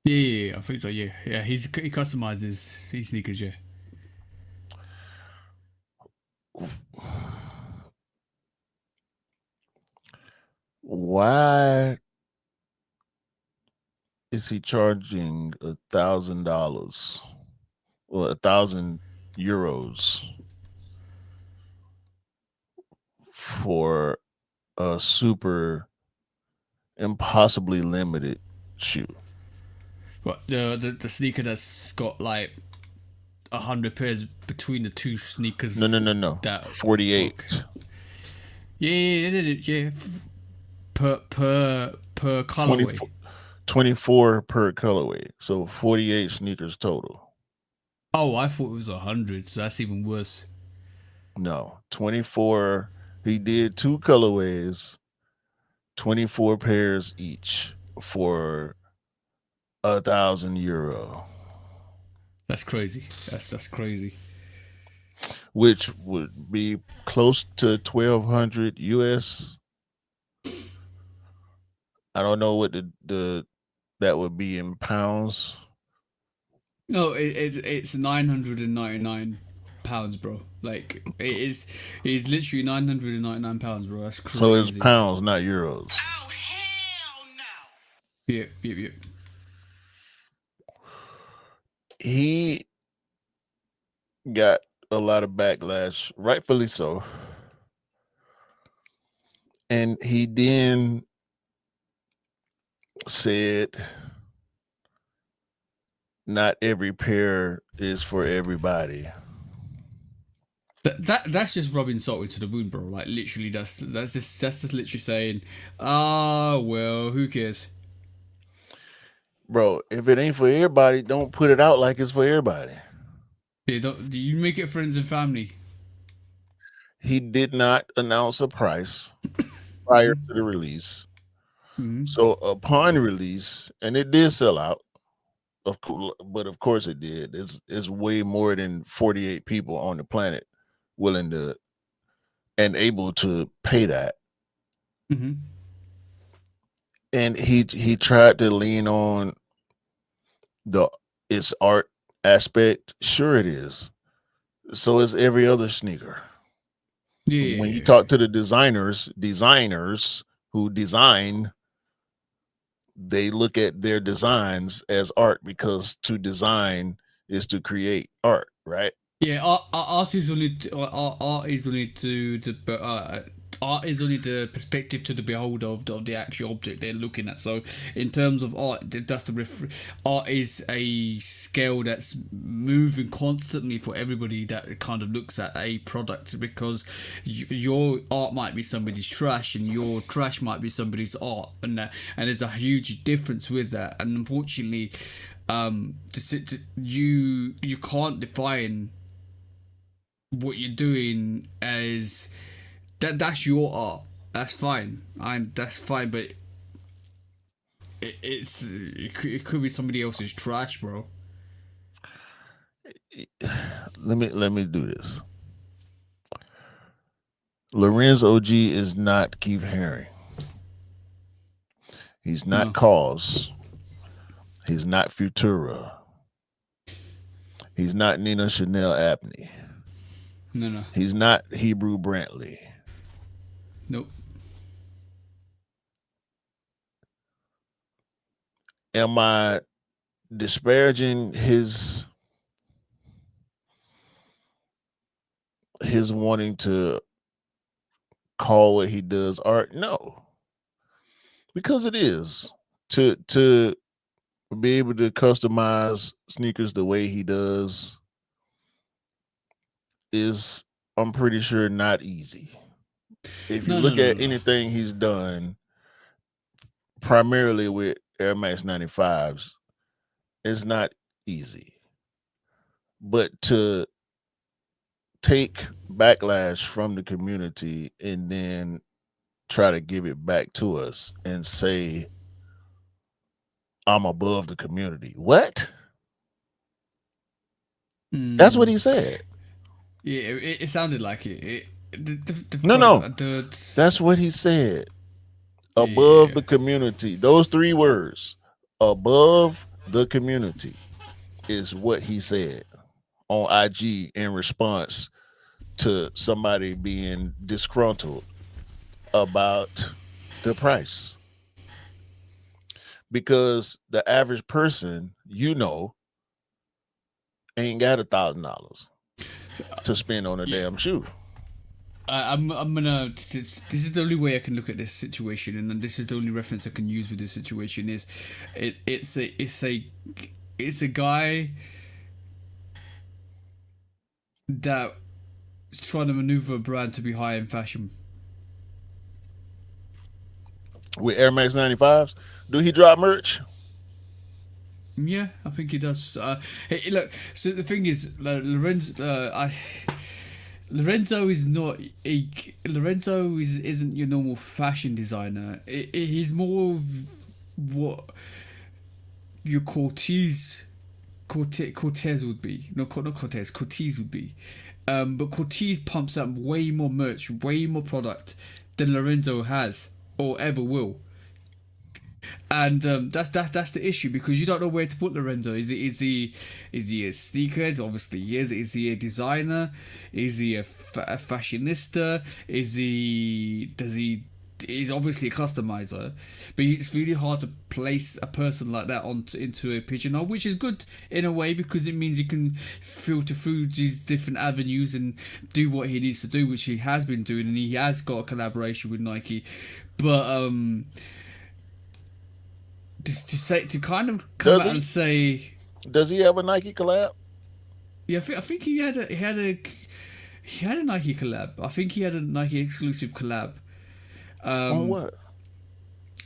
Yeah, I think so. Yeah. He customizes his sneakers. Yeah. Why is he charging $1,000 or 1,000 euros for a super impossibly limited shoe? What the sneaker that's got like 100 pairs between the two sneakers? No. That 48. okay. Yeah. Per colorway. 24 per colorway. So 48 sneakers total. Oh, I thought it was 100. So that's even worse. No, 24. He did 2 colorways, 24 pairs each for €1,000, That's crazy. That's crazy. which would be close to 1,200 US. I don't know what the that would be in pounds. No, it's 999 pounds, bro. Like it's literally 999 pounds, bro. That's crazy. So it's pounds, not euros. Oh, hell no! Yep. He got a lot of backlash, rightfully so. And he then said not every pair is for everybody. That's just rubbing salt into the wound, bro. Like literally, that's just literally saying, well, who cares? Bro, if it ain't for everybody, don't put it out like it's for everybody. Yeah, do you make it friends and family? He did not announce a price prior to the release. Mm-hmm. So upon release, and it did sell out, but of course it did. It's way more than 48 people on the planet willing to and able to pay that. Mm-hmm. And he tried to lean on its art aspect. Sure it is. So is every other sneaker. Yeah. When you talk to the designers who design, they look at their designs as art, because to design is to create art, right? Yeah, art is only art is only art is only the perspective to the beholder of the actual object they're looking at. So in terms of art, that's art is a scale that's moving constantly for everybody that kind of looks at a product, because your art might be somebody's trash and your trash might be somebody's art, and there's a huge difference with that. And unfortunately, you can't define what you're doing as that's your art. That's fine. That's fine, but it could be somebody else's trash, bro. Let me do this. Lorenzo OG is not Keith Haring. He's not No. Cause. He's not Futura. He's not Nina Chanel Abney. No, no, He's not Hebrew Brantley. nope. Am I disparaging his wanting to call what he does art? No, because it is to be able to customize sneakers the way he does is, I'm pretty sure, not easy. If you No, no, look no, at no. anything he's done, primarily with Air Max 95s, it's not easy. But to take backlash from the community and then try to give it back to us and say, I'm above the community. What? That's what Mm, he said. yeah, it sounded like it. No, no. The That's what he said. Above yeah. the community. Those three words, above the community, is what he said on IG in response to somebody being disgruntled about the price. Because the average person, ain't got $1,000 to spend on a Yeah. damn shoe. I'm gonna. This is the only way I can look at this situation, and then this is the only reference I can use with this situation. Is it's a guy that is trying to maneuver a brand to be high in fashion. With Air Max 95s, do he drop merch? Yeah, I think he does. Hey, look. So the thing is, Lorenzo. Lorenzo is not a Lorenzo isn't your normal fashion designer. He's more of what your Cortez would be. No, not Cortez. Cortez would be. But Cortez pumps out way more merch, way more product than Lorenzo has or ever will. And that's the issue, because you don't know where to put Lorenzo. Is he a sneakerhead? Obviously, he is. Is he a designer? Is he a fashionista? Is he does he? He's obviously a customizer, but it's really hard to place a person like that into a pigeonhole, which is good in a way because it means you can filter through these different avenues and do what he needs to do, which he has been doing, and he has got a collaboration with Nike. But to kind of come Does out and he? say, Does he have a Nike collab? yeah, I think he had a Nike collab. I think he had a Nike exclusive collab On what?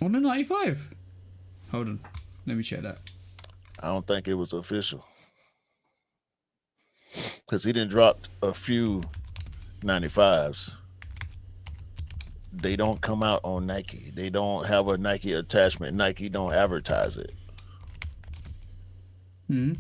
on the 95. Hold on, let me check that. I don't think it was official. Because he didn't dropped a few 95s. They don't come out on Nike. They don't have a Nike attachment. Nike don't advertise it. Hmm.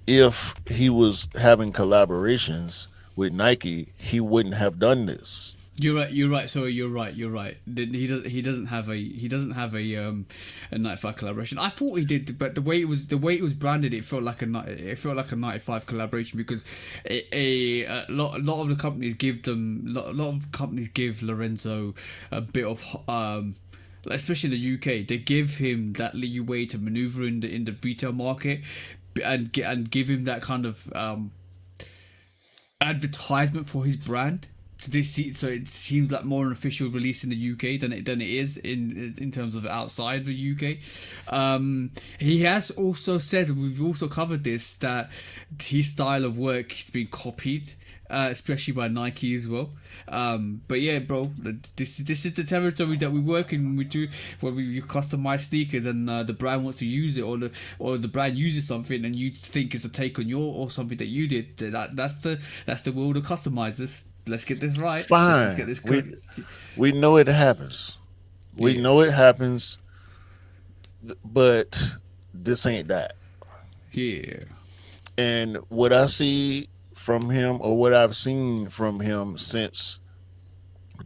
If he was having collaborations with Nike, he wouldn't have done this. You're right. You're right. Sorry, you're right. You're right. He doesn't have a 95 collaboration. I thought he did, but the way it was branded, it felt like a 95 collaboration, because a lot of the companies a lot of companies give Lorenzo a bit of especially in the UK, they give him that leeway to maneuver in the retail market, and give him that kind of advertisement for his brand. So it seems like more an official release in the UK than it is in terms of outside the UK. He has also said, we've also covered this, that his style of work has been copied, especially by Nike as well. But yeah, bro, this is the territory that we work in. We do where we customize sneakers, and the brand wants to use it, or the brand uses something, and you think it's a take on your or something that you did. That's the world of customizers. Let's get this right. Let's just get Fine. this correct. We know it happens. We Yeah. know it happens, but this ain't that. Yeah. And what I see from him, or what I've seen from him since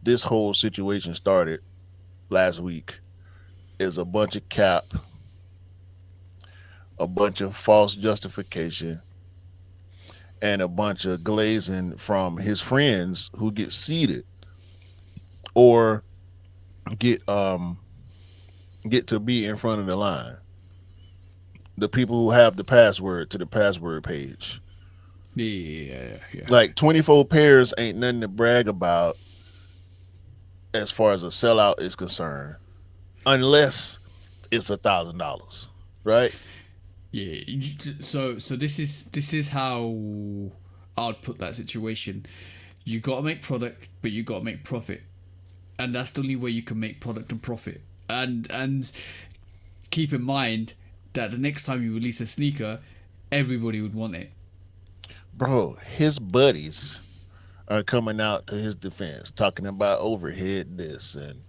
this whole situation started last week, is a bunch of cap a bunch of false justification, and a bunch of glazing from his friends who get seated or get get to be in front of the line. The people who have the password to the password page. Yeah. Like 24 pairs ain't nothing to brag about as far as a sellout is concerned, unless it's $1,000, right? Yeah. So this is how I'd put that situation. You gotta make product, but you gotta make profit, and that's the only way you can make product and profit. And keep in mind that the next time you release a sneaker, everybody would want it. Bro, his buddies are coming out to his defense, talking about overhead this and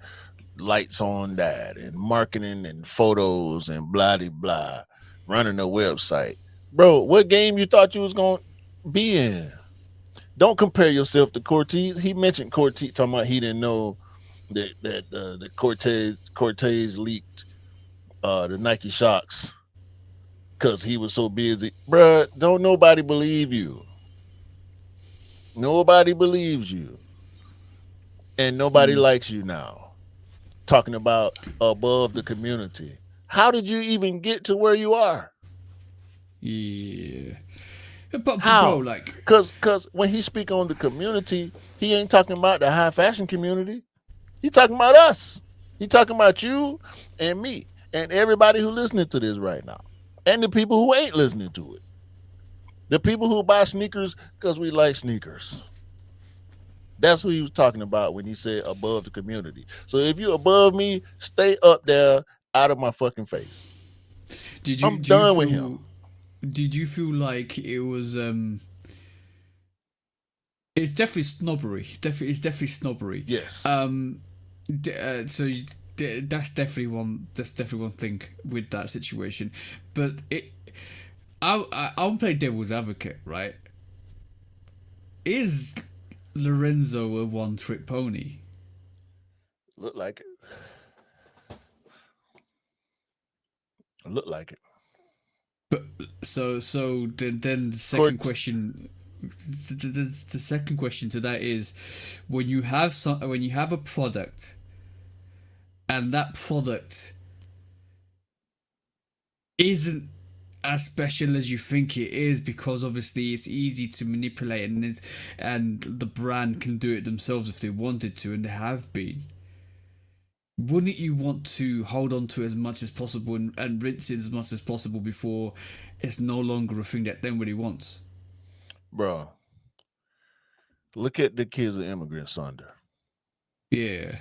lights on that and marketing and photos and blah de blah, running a website. Bro, what game you thought you was gonna be in? Don't compare yourself to Cortez. He mentioned Cortez talking about he didn't know that the Cortez leaked the Nike Shocks because he was so busy. Bruh, don't nobody believe you. Nobody believes you. And nobody likes you now. Talking about above the community. How did you even get to where you are? Yeah. But bro, How? like, Cause when he speak on the community, he ain't talking about the high fashion community. He talking about us. He talking about you and me and everybody who listening to this right now. And the people who ain't listening to it. The people who buy sneakers because we like sneakers. That's who he was talking about when he said above the community. So if you above me, stay up there out of my fucking face. did you I'm do you done with him. feel did you feel like it was it's definitely snobbery. It's definitely snobbery. Yes. Um, that's definitely one. That's definitely one thing with that situation. But I'll play devil's advocate. Right? Is Lorenzo a one-trick pony? Look like it. Look like it. But then the second Court. question. The second question to that is, when you have a product, and that product isn't as special as you think it is, because obviously it's easy to manipulate, and the brand can do it themselves if they wanted to, and they have been. Wouldn't you want to hold on to it as much as possible, and rinse it as much as possible before it's no longer a thing that nobody wants? Bro, look at the kids of immigrants under. Yeah.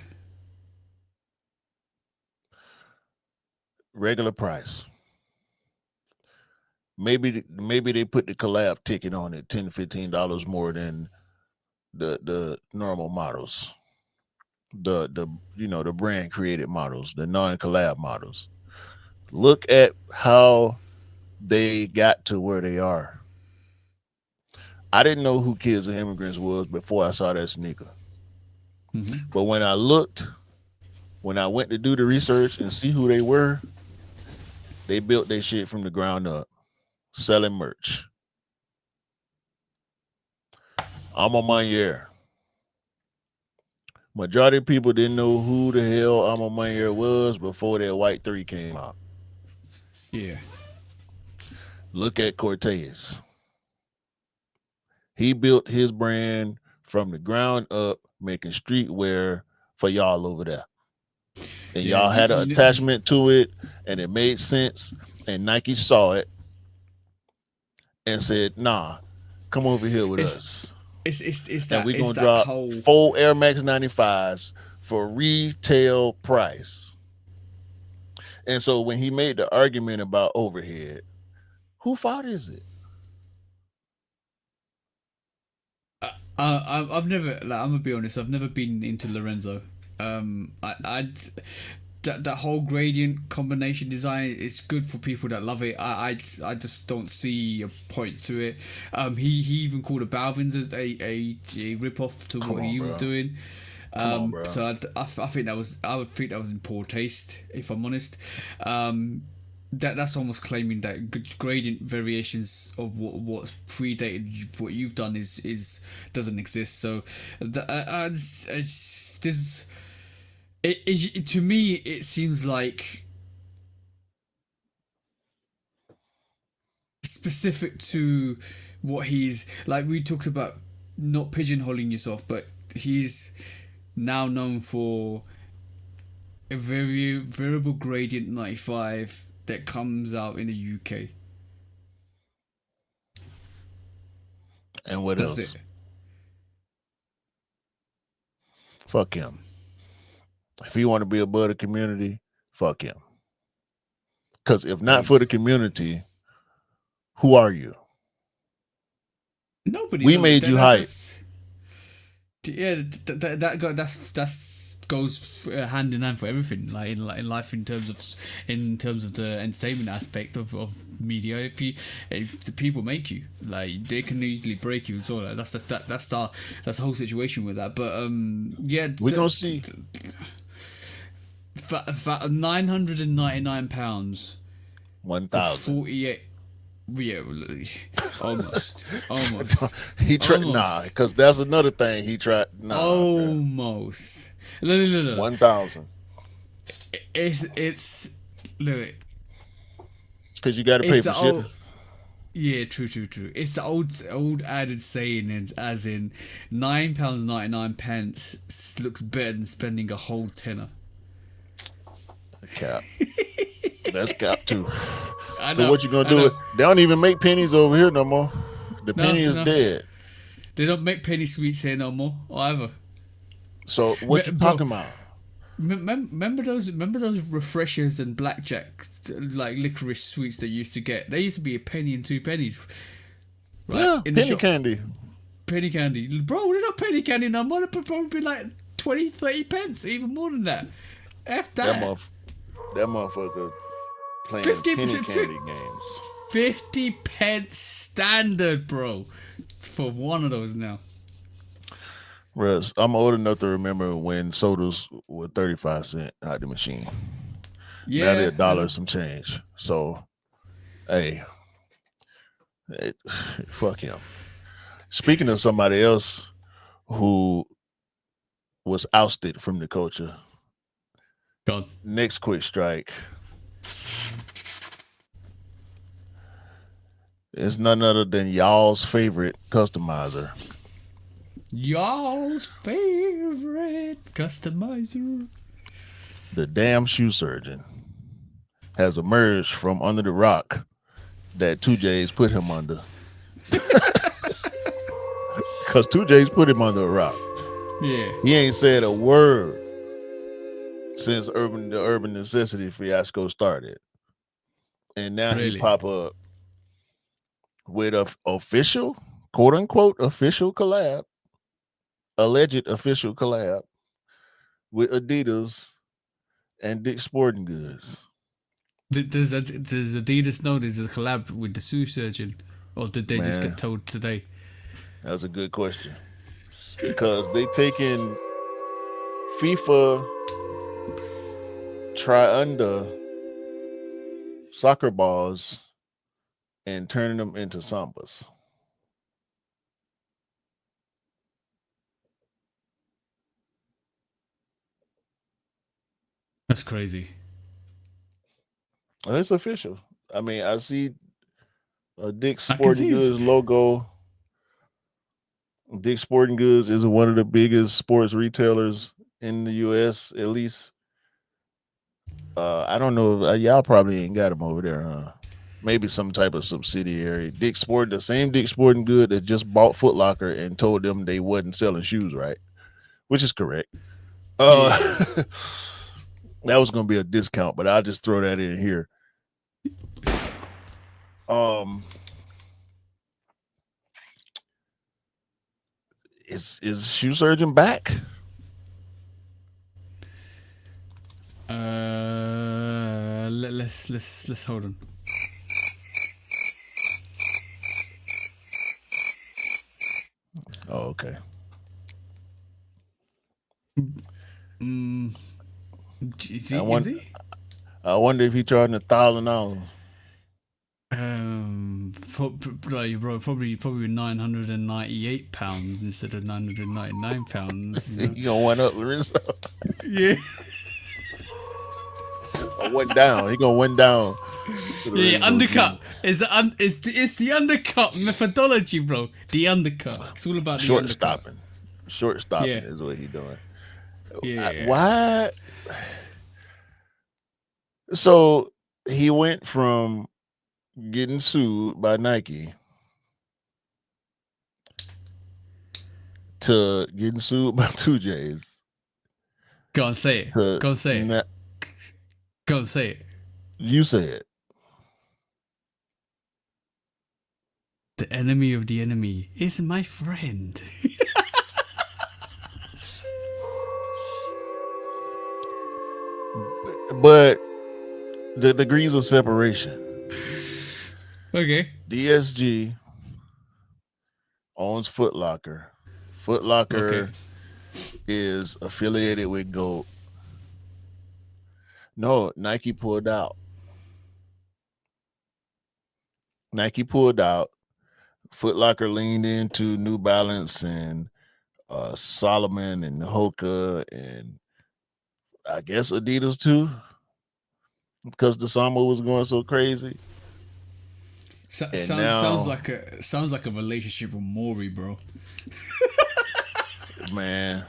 Regular price. Maybe they put the collab ticket on it, $10, $15 more than the normal models. The the brand created models, the non-collab models. Look at how they got to where they are. I didn't know who Kids of Immigrants was before I saw that sneaker. Mm-hmm. But when I went to do the research and see who they were, they built their shit from the ground up, selling merch. I'm a Manier. Majority of people didn't know who the hell I'm a Manier was before that White 3 came out. Yeah. Look at Cortez. He built his brand from the ground up, making streetwear for y'all over there. And Yeah. y'all had an You know. attachment to it, and it made sense. And Nike saw it and said, "Nah, come over here with It's us, it's and that we're it's gonna that drop whole 4 Air Max 95s for retail price." And so when he made the argument about overhead, who fault is it? I've never, like, I'm gonna be honest, I've never been into Lorenzo. I that whole gradient combination design is good for people that love it. I just don't see a point to it. He even called a Balvin's a rip off to Come what on, he was bro. doing. Come on, bro. So I think that was, I would think that was in poor taste, if I'm honest. Um, that's almost claiming that gradient variations of what's predated what you've done is doesn't exist. So this to me it seems like specific to what he's like. We talked about not pigeonholing yourself, but he's now known for a very variable gradient 95 that comes out in the UK. And what That's else? it. Fuck him. If he want to be above the community, fuck him. Because if not for the community, who are you? Nobody. We made you hype. Yeah, that's goes hand in hand for everything. Like in life, in terms of the entertainment aspect of media. If the people make you, like they can easily break you as well. Like, that's the whole situation with that. But yeah, We're gonna see. For £999 for 1,000. 48. Yeah, almost. He tried Almost. because that's another thing he tried. Almost. Look. 1,000. It's look. Because you got to pay It's for the shipping. old. Yeah, true. It's the old added saying, as in £9.99 looks better than spending a whole tenner. Cap. That's cap too. I But know. what you gonna do? They don't even make pennies over here no more. The penny is dead. They don't make penny sweets here no more, either. So what you talking about? Remember those refreshers and blackjack like licorice sweets that you used to get? They used to be a penny and 2 pennies. Right? Yeah, In the penny shop. candy. Penny candy. Bro, they're not penny candy no more. They're probably like 20, 30 pence, even more than that. F that. That motherfucker playing 50%, penny candy games. 50 pence standard, bro. For one of those now. Russ, I'm old enough to remember when sodas were 35 cents out the machine. Yeah. Now they're $1 some change. So, hey, fuck him. Speaking of somebody else who was ousted from the culture, God. next quick strike is none other than y'all's favorite customizer. Y'all's favorite customizer. The damn shoe surgeon has emerged from under the rock that 2J's put him under. Because 2J's put him under a rock. Yeah. He ain't said a word since the urban necessity fiasco started. And now Really? he pop up with a official, quote unquote, official collab, alleged official collab with Adidas and Dick's Sporting Goods. Does Adidas know there's a collab with the shoe surgeon? Or did they just get told today? That's a good question. Because they taking FIFA try-under soccer balls and turning them into sambas. That's crazy. It's official. I mean, I see Dick's I can Sporting see Goods logo. Dick's Sporting Goods is one of the biggest sports retailers in the U.S. At least. I don't know. Y'all probably ain't got them over there, huh? Maybe some type of subsidiary. The same Dick's Sporting Good that just bought Foot Locker and told them they wasn't selling shoes right, which is correct. That was gonna be a discount, but I'll just throw that in here. Is shoe surgeon back? Let's hold on. Oh, okay. Is he? I wonder if he charging $1,000. Like, bro, probably £998 instead of £999. You know? You gonna one up Lorenzo? Yeah, Or one down? He gonna one down. yeah. Lorenzo Undercut. Jr. It's the undercut methodology, bro. The undercut. It's all about the Short undercut. stopping. Short stopping Yeah, is what he doing. yeah. Why? So he went from getting sued by Nike to getting sued by 2Js Go and say it. to Go and say it. Go and say it. you said. The enemy of the enemy is my friend. But the degrees of separation. Okay. DSG owns Foot Locker. Foot Locker Okay. is affiliated with Goat. No, Nike pulled out. Nike pulled out. Foot Locker leaned into New Balance and Solomon and Hoka and I guess Adidas too, because the summer was going so crazy. And Sounds now, like a relationship with Maury, bro. man,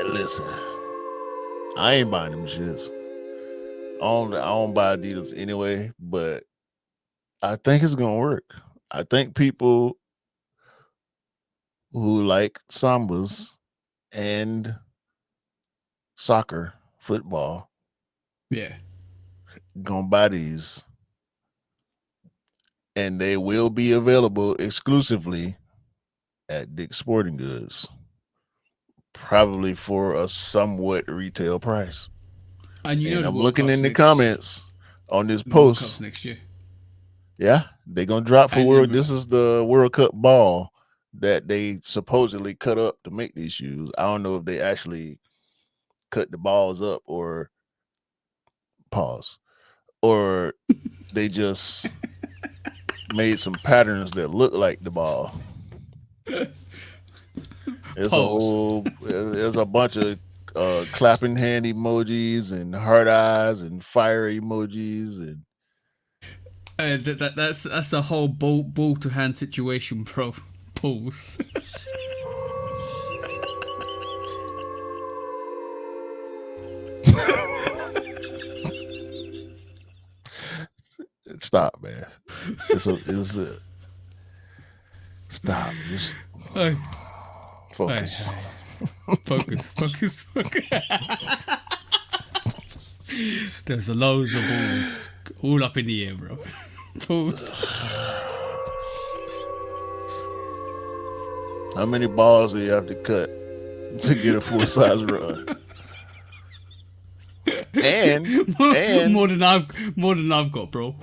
listen, I ain't buying them shits. I don't buy Adidas anyway, but I think it's gonna work. I think people who like sambas and soccer, football, Yeah. gonna buy these, and they will be available exclusively at Dick's Sporting Goods, probably for a somewhat retail price. And you know And the I'm World looking Cup's in the next. comments on this The World Cup's post. next year. Yeah, they're gonna drop for And World. This is the World Cup ball that they supposedly cut up to make these shoes. I don't know if they actually cut the balls up or pause, or they just made some patterns that look like the ball. Pose. There's a bunch of clapping hand emojis and heart eyes and fire emojis and That's a whole ball to hand situation, bro. Pause. stop, man. It's a stop. Just Hey, focus. focus. There's loads of balls all up in the air, bro. Pause. How many balls do you have to cut to get a full size run? And more than I've got, bro.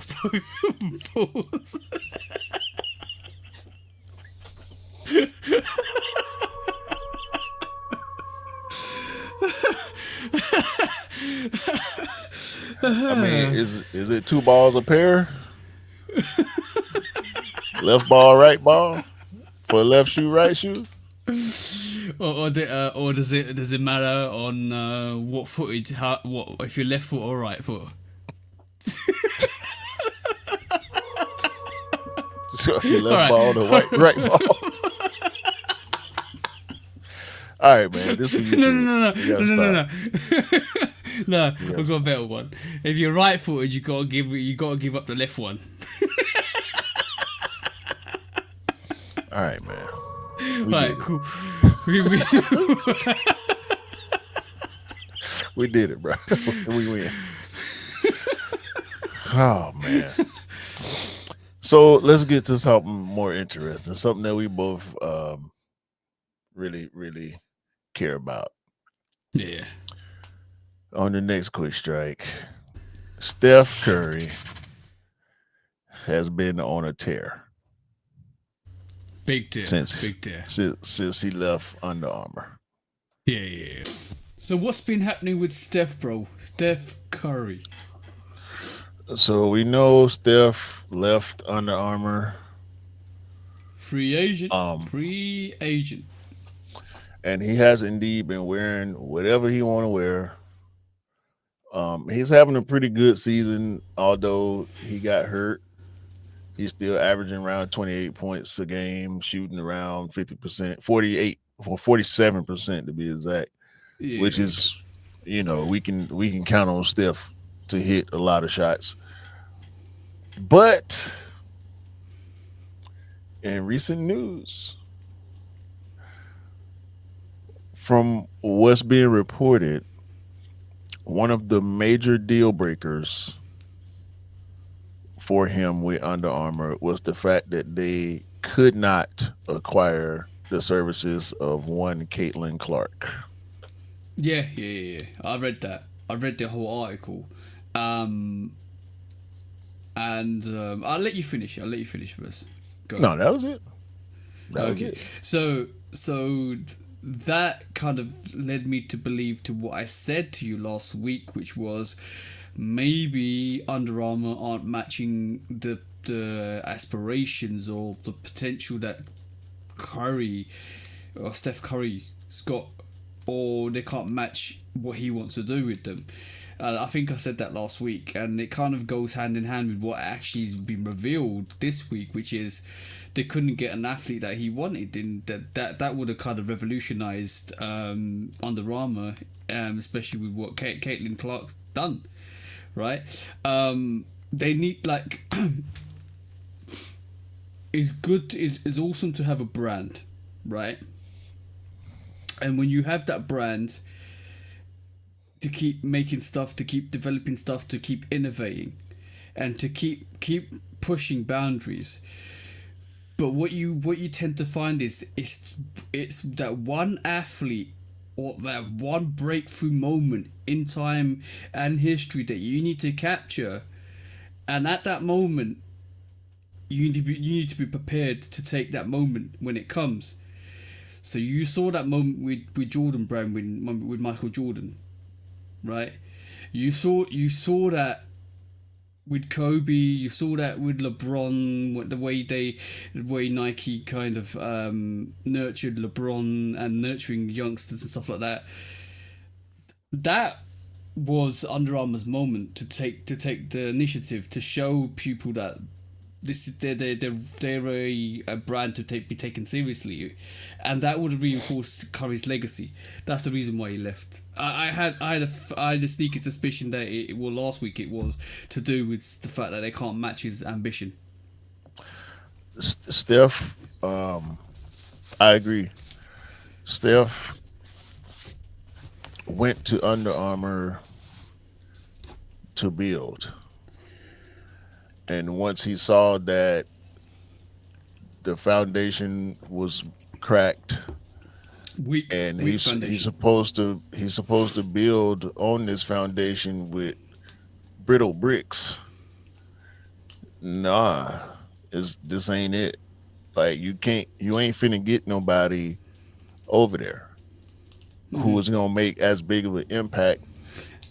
Pause. I mean, is it 2 balls a pair? Left ball, right ball for left shoe, right shoe. or does it matter on what footage? What if you're left foot or right foot? Left Alright. ball to right ball. All right, man. This for you. No. No, You I've got a better one. If you're right footed, you gotta give up the left one. All right, man. Right, cool. We did it, bro. We win. Oh man. So let's get to something more interesting, something that we both really, really care about. Yeah. On the next quick strike, Steph Curry has been on a tear Big tear. since Big tear. since he left Under Armour. Yeah. So what's been happening with Steph, bro? Steph Curry. So we know Steph left Under Armour, Free agent. um, Free agent. and he has indeed been wearing whatever he want to wear. He's having a pretty good season, although he got hurt. He's still averaging around 28 points a game, shooting around 50%, 48 or 47% to be exact, which Yeah. is, we can count on Steph to hit a lot of shots. But in recent news, from what's being reported, one of the major deal breakers for him with Under Armour was the fact that they could not acquire the services of one Caitlin Clark. Yeah. I read that. I read the whole article. Um, and I'll let you finish. I'll let you finish first. Go No, ahead. that was it. That was Okay. it. So that kind of led me to believe to what I said to you last week, which was maybe Under Armour aren't matching the aspirations or the potential that Curry or Steph Curry's got, or they can't match what he wants to do with them. I think I said that last week, and it kind of goes hand in hand with what actually has been revealed this week, which is they couldn't get an athlete that he wanted, and that would have kind of revolutionized Under Armour, especially with what Caitlin Clark's done, right? They need like it's good, is awesome to have a brand, right? And when you have that brand, to keep making stuff, to keep developing stuff, to keep innovating, and to keep pushing boundaries. But what you tend to find is it's that one athlete or that one breakthrough moment in time and history that you need to capture, and at that moment you need to be prepared to take that moment when it comes. So you saw that moment with Jordan Brand, with Michael Jordan, right? You saw that with Kobe. You saw that with LeBron. The way Nike kind of nurtured LeBron and nurturing youngsters and stuff like that. That was Under Armour's moment to take the initiative to show people that this is they're a brand to be taken seriously, and that would have reinforced Curry's legacy. That's the reason why he left. I had a sneaky suspicion that last week it was to do with the fact that they can't match his ambition. Steph, I agree. Steph went to Under Armour to build. And once he saw that the foundation was cracked and Weak he's foundation. supposed to build on this foundation with brittle bricks. Nah, this ain't it. Like you ain't finna get nobody over there who is gonna make as big of an impact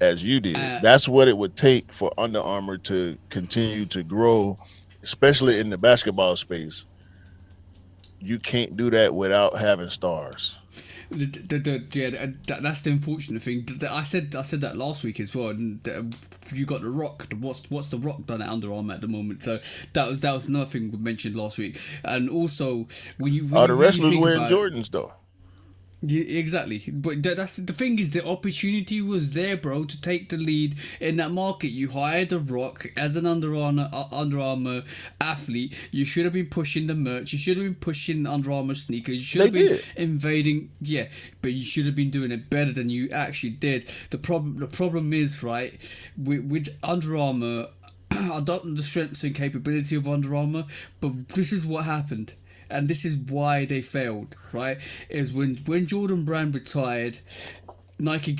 as you did. Uh, That's what it would take for Under Armour to continue to grow, especially in the basketball space. You can't do that without having stars. that's the unfortunate thing. I said that last week as well. And you got the Rock. What's the Rock done at Under Armour at the moment? So that was another thing we mentioned last week. And also when you All the really wrestlers think wearing about it, Jordans though. yeah, exactly. But that's the thing, is the opportunity was there, bro, to take the lead in that market. You hired The Rock as an Under Armour athlete. You should have been pushing the merch. You should have been pushing Under Armour sneakers. You should They have been did. invading. Yeah, but you should have been doing it better than you actually did. The problem is, right, with Under Armour. I don't know the strengths and capability of Under Armour, but this is what happened. And this is why they failed, right? Is when Jordan Brand retired, Nike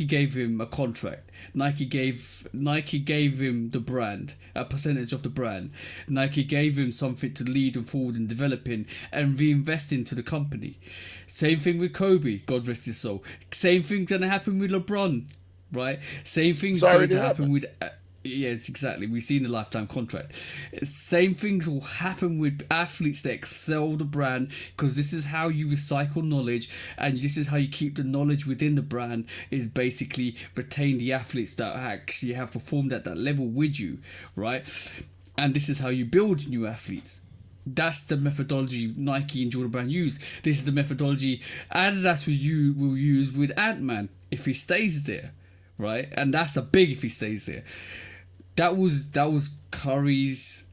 gave him a contract. Nike gave him the brand, a percentage of the brand. Nike gave him something to lead and forward and develop in and reinvest into the company. Same thing with Kobe, God rest his soul. Same thing's gonna happen with LeBron, right? Same thing's It's already going to happen happened. with. Yes, exactly. We've seen the lifetime contract. Same things will happen with athletes that excel the brand, because this is how you recycle knowledge, and this is how you keep the knowledge within the brand. Is basically retain the athletes that actually have performed at that level with you, right? And this is how you build new athletes. That's the methodology Nike and Jordan Brand use. This is the methodology Adidas will use with Ant-Man if he stays there, right? And that's a big if he stays there. That was Curry's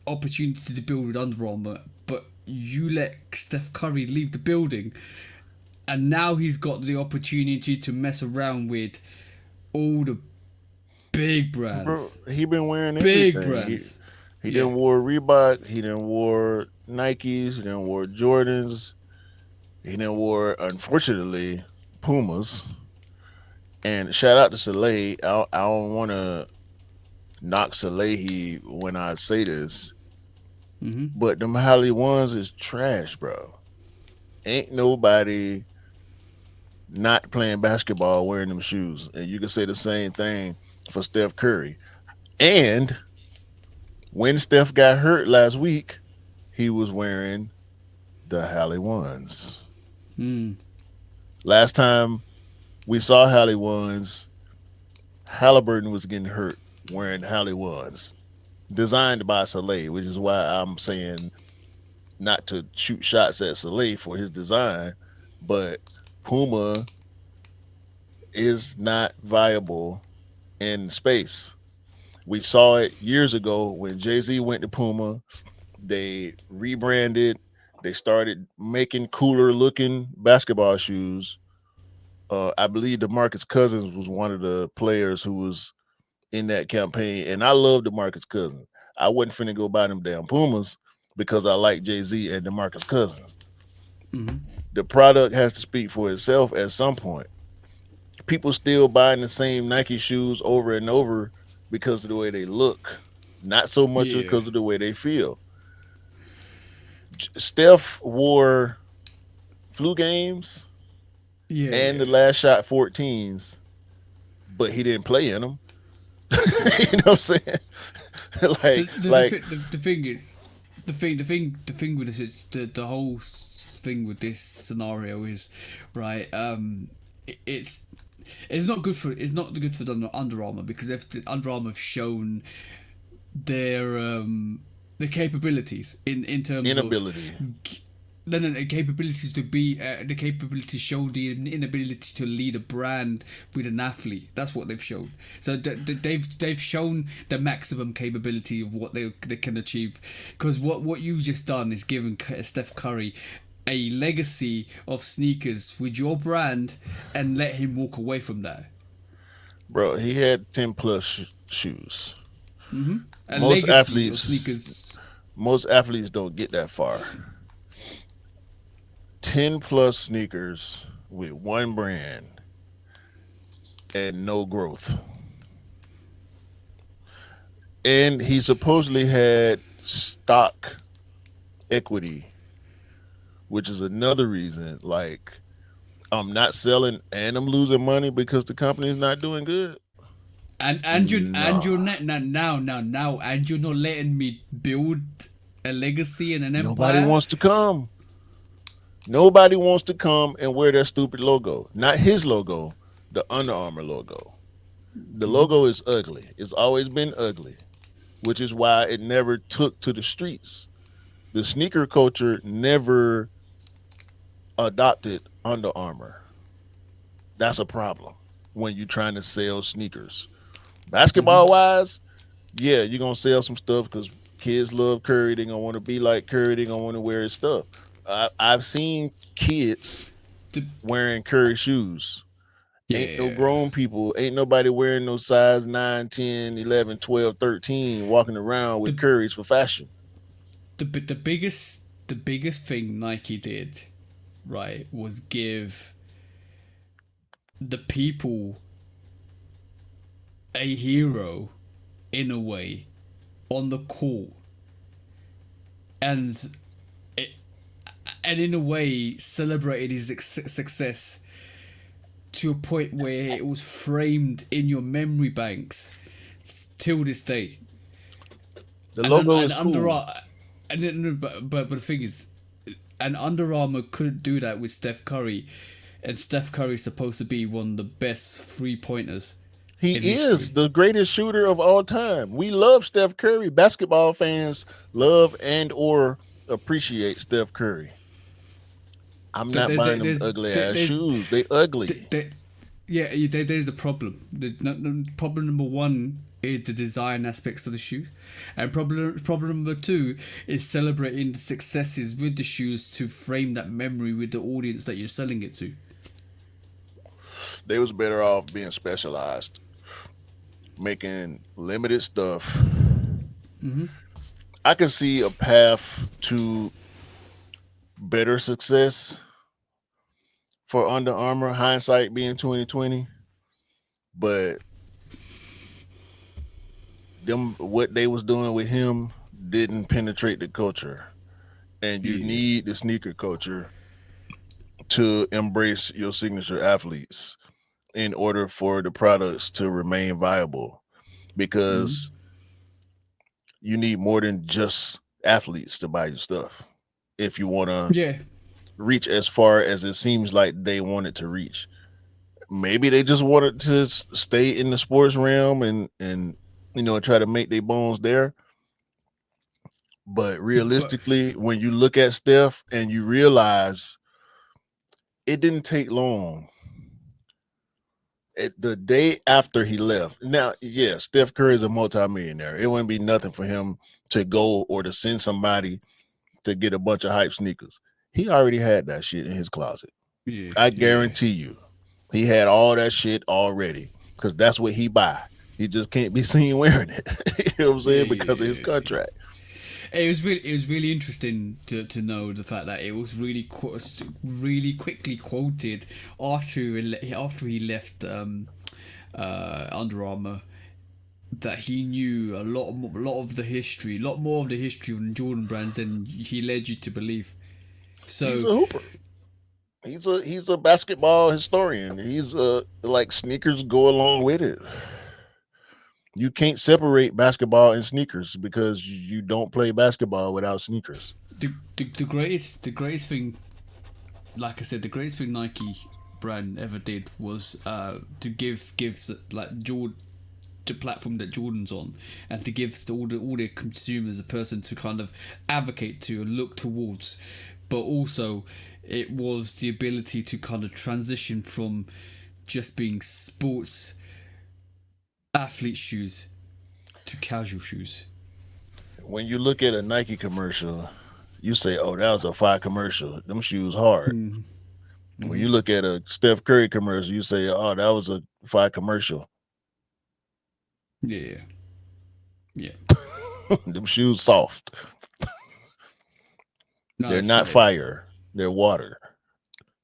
opportunity to build with Under Armour, but you let Steph Curry leave the building, and now he's got the opportunity to mess around with all the big Bro, brands. he been wearing Big everything. brands. He Yeah. didn't wore Reebok. He didn't wore Nikes. He didn't wore Jordans. He didn't wore, unfortunately, Pumas. And shout out to Soleil. I don't want to knock Soleil when I say this, Mm-hmm. but them Holly ones is trash, bro. Ain't nobody not playing basketball wearing them shoes. And you can say the same thing for Steph Curry. And when Steph got hurt last week, he was wearing the Halle ones. Mm. Last time we saw Halle ones, Halliburton was getting hurt wearing Halle ones, designed by Soleil, which is why I'm saying not to shoot shots at Soleil for his design, but Puma is not viable in space. We saw it years ago when Jay-Z went to Puma. They rebranded. They started making cooler looking basketball shoes. I believe DeMarcus Cousins was one of the players who was in that campaign, and I love DeMarcus Cousins. I wasn't finna go buy them damn Pumas because I like Jay-Z and DeMarcus Cousins. Mm-hmm. The product has to speak for itself at some point. People still buying the same Nike shoes over and over because of the way they look, not so much Yeah. because of the way they feel. Steph wore flu games Yeah. and Yeah. the last shot 14s, but he didn't play in them. You know what I'm saying? The, like, the, the, like, thi- the, the thing is, the thing with this is the whole thing with this scenario is right. It's not good for the Under Armour, because if the Under Armour have shown their capabilities in terms inability. of the capabilities to be the capability to show the inability to lead a brand with an athlete. That's what they've shown. So they've shown the maximum capability of what they can achieve. Because what you've just done is given Steph Curry a legacy of sneakers with your brand, and let him walk away from that. Bro, he had 10 plus shoes. A Most legacy of athletes sneakers. most athletes don't get that far. 10 plus sneakers with one brand and no growth. And he supposedly had stock equity, which is another reason. Like, I'm not selling and I'm losing money because the company is not doing good. And you're No. not now and you're not letting me build a legacy and an Nobody empire. wants to come. Nobody wants to come and wear that stupid logo. Not his logo, the Under Armour logo. The logo is ugly. It's always been ugly, which is why it never took to the streets. The sneaker culture never adopted Under Armour. That's a problem when you're trying to sell sneakers. Basketball wise, yeah, you're gonna sell some stuff because kids love Curry. They're gonna want to be like Curry. They're gonna want to wear his stuff. I've seen kids The, wearing Curry shoes. Ain't no yeah. grown people, ain't nobody wearing no size 9, 10, 11, 12, 13, walking around with The Currys for fashion. the biggest thing Nike did, right, was give the people a hero in a way on the court, and in a way celebrated his success to a point where it was framed in your memory banks till this day. The logo is Under cool. but the thing is, and Under Armour couldn't do that with Steph Curry, and Steph Curry is supposed to be one of the best 3-pointers. He in is history. the greatest shooter of all time. We love Steph Curry. Basketball fans love and or appreciate Steph Curry. I'm not buying them ugly ass shoes. They ugly. There's the problem. The problem number one is the design aspects of the shoes, and problem number two is celebrating the successes with the shoes to frame that memory with the audience that you're selling it to. They was better off being specialized, making limited stuff. I can see a path to better success for Under Armour. Hindsight being 2020, but what they was doing with him didn't penetrate the culture, and you need the sneaker culture to embrace your signature athletes in order for the products to remain viable, because you need more than just athletes to buy your stuff if you want to reach as far as it seems like they wanted to reach. Maybe they just wanted to stay in the sports realm and try to make their bones there. But realistically, when you look at Steph and you realize it didn't take long. The day after he left. Now, yeah, Steph Curry is a multimillionaire. It wouldn't be nothing for him to go or to send somebody to get a bunch of hype sneakers. He already had that shit in his closet. I guarantee you. He had all that shit already, because that's what he buy. He just can't be seen wearing it. You know what I'm saying? Because of his contract. It was really interesting to know the fact that it was really quickly quoted after he left Under Armour, that he knew a lot more of the history of the Jordan brand than he led you to believe. So he's a hooper. He's a basketball historian. He's like, sneakers go along with it. You can't separate basketball and sneakers, because you don't play basketball without sneakers. The greatest thing, like I said, the greatest thing Nike brand ever did was to give like Jordan the platform that Jordan's on, and to give all the consumers a person to kind of advocate to and look towards. But also, it was the ability to kind of transition from just being sports athlete shoes to casual shoes. When you look at a Nike commercial, you say, "Oh, that was a fire commercial. Them shoes hard." When you look at a Steph Curry commercial, you say, "Oh, that was a fire commercial." Yeah. Them shoes soft. No, They're not fire. They're water.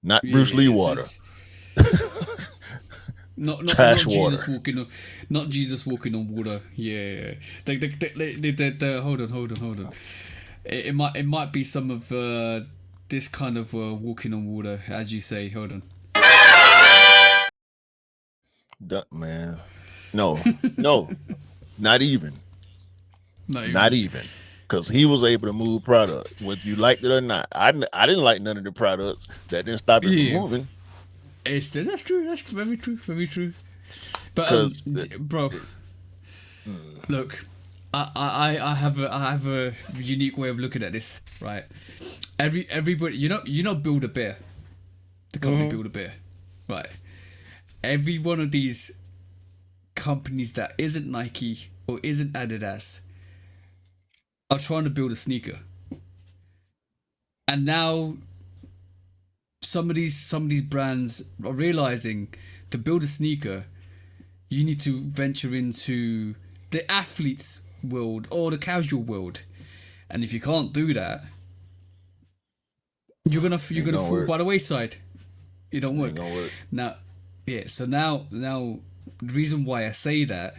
Not Bruce Lee water. Not Trash Jesus water. not Jesus walking on water. Yeah. Hold on. It might be some of this kind of walking on water, as you say. Hold on. Man, no, not even. Not even. Because he was able to move product, whether you liked it or not. I didn't like none of the products. That didn't stop it from moving. That's true. That's very true. But bro, look, I have a unique way of looking at this. Right, everybody, you know, Build a Bear, the company Build a Bear, right? Every one of these companies that isn't Nike or isn't Adidas are trying to build a sneaker, and now some of these brands are realizing to build a sneaker, you need to venture into the athlete's world or the casual world, and if you can't do that, you're gonna fall by the wayside. It don't work. Now, Yeah, so now the reason why I say that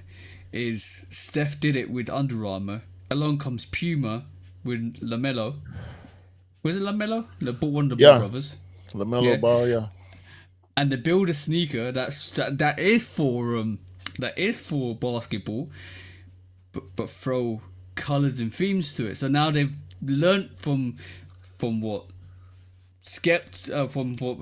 is Steph did it with Under Armour. Along comes Puma with Lamelo. Was it Lamelo? One of the Ball Yeah, brothers. LaMelo Yeah, Ball. Yeah, and they build a sneaker that is for basketball, but throw colors and themes to it. So now they've learnt from what from what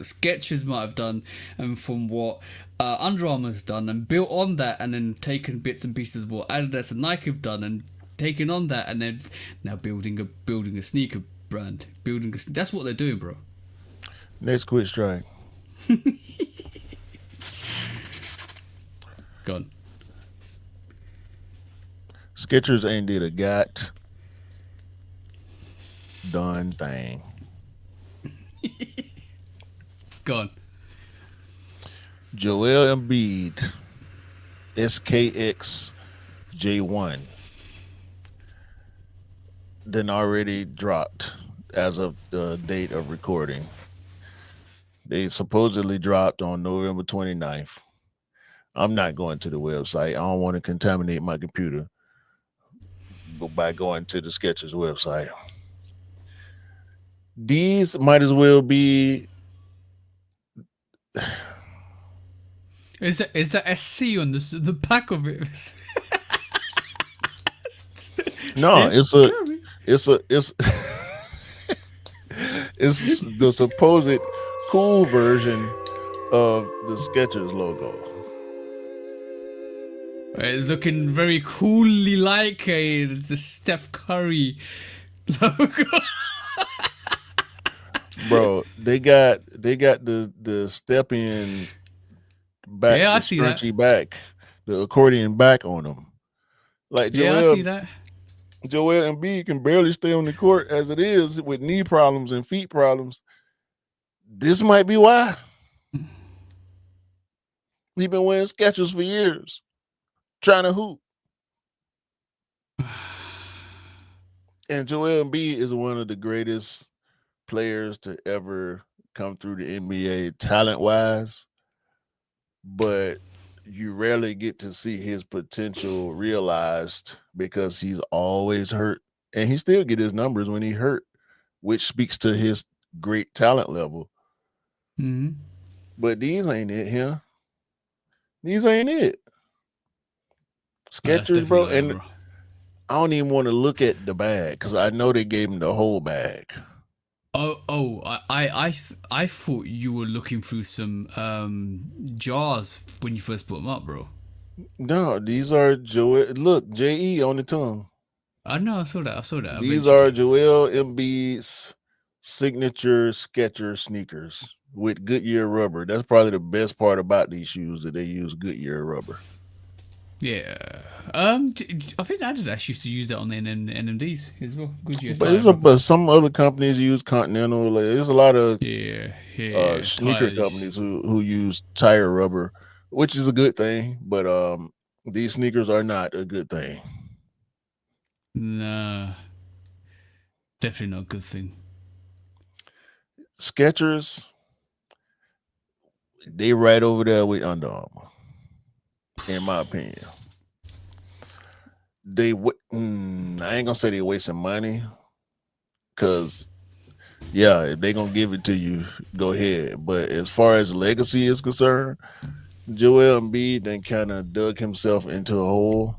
Skechers might have done, and from what Under Armour's done, and built on that, and then taken bits and pieces of what Adidas and Nike have done, and taken on that, and then now building a sneaker brand. That's what they're doing, bro. next quick strike. Gone. Skechers ain't did a got done thing. Gone. Joel Embiid, SKX J1, then already dropped as of the date of recording. They supposedly dropped on November 29th. I'm not going to the website. I don't want to contaminate my computer by going to the Skechers website. These might as well be. Is that SC on the back of it? No, Steph it's it's the supposed cool version of the Skechers logo. It's looking very coolly like the Steph Curry logo. Bro, they got the step in back, Yeah, I the see that. scrunchy back, the accordion back on them. Like Yeah, I see that. Joel Embiid can barely stay on the court as it is with knee problems and feet problems. This might be why. He's been wearing Skechers for years, trying to hoop. And Joel Embiid is one of the greatest players to ever come through the NBA talent-wise, but you rarely get to see his potential realized because he's always hurt, and he still get his numbers when he hurt, which speaks to his great talent level. Mm-hmm. But these ain't it here. These ain't it. That's Skechers, bro, definitely not it, and bro. I don't even want to look at the bag because I know they gave him the whole bag. I thought you were looking through some jars when you first put them up, bro. No, these are Joel. Look, JE on the tongue. I know, I saw that. These Eventually. are Joel Embiid's signature Skechers sneakers with Goodyear rubber. That's probably the best part about these shoes, that they use Goodyear rubber. Yeah. I think Adidas used to use that on the NMDs as well. Goodyear But tire rubber. but some other companies use Continental. Like, there's a lot of Yeah, sneaker tires. companies who use tire rubber, which is a good thing. But these sneakers are not a good thing. Nah, definitely not a good thing. Skechers, they right over there with Under Armour, in my opinion. I ain't gonna say they wasting money, because if they gonna give it to you, go ahead. But as far as legacy is concerned, Joel Embiid then kind of dug himself into a hole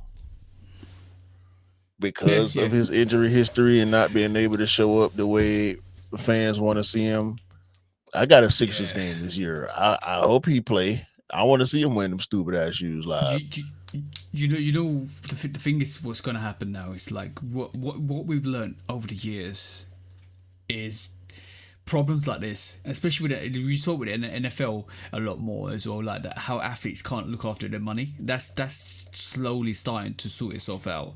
because Yeah. of his injury history and not being able to show up the way fans want to see him. I got a Sixers Yeah. game this year. I hope he play. I want to see him wearing them stupid ass shoes live. You know the thing is, what's gonna happen now is like what we've learned over the years is problems like this, especially with we saw it with the NFL a lot more as well, like that, how athletes can't look after their money. That's slowly starting to sort itself out,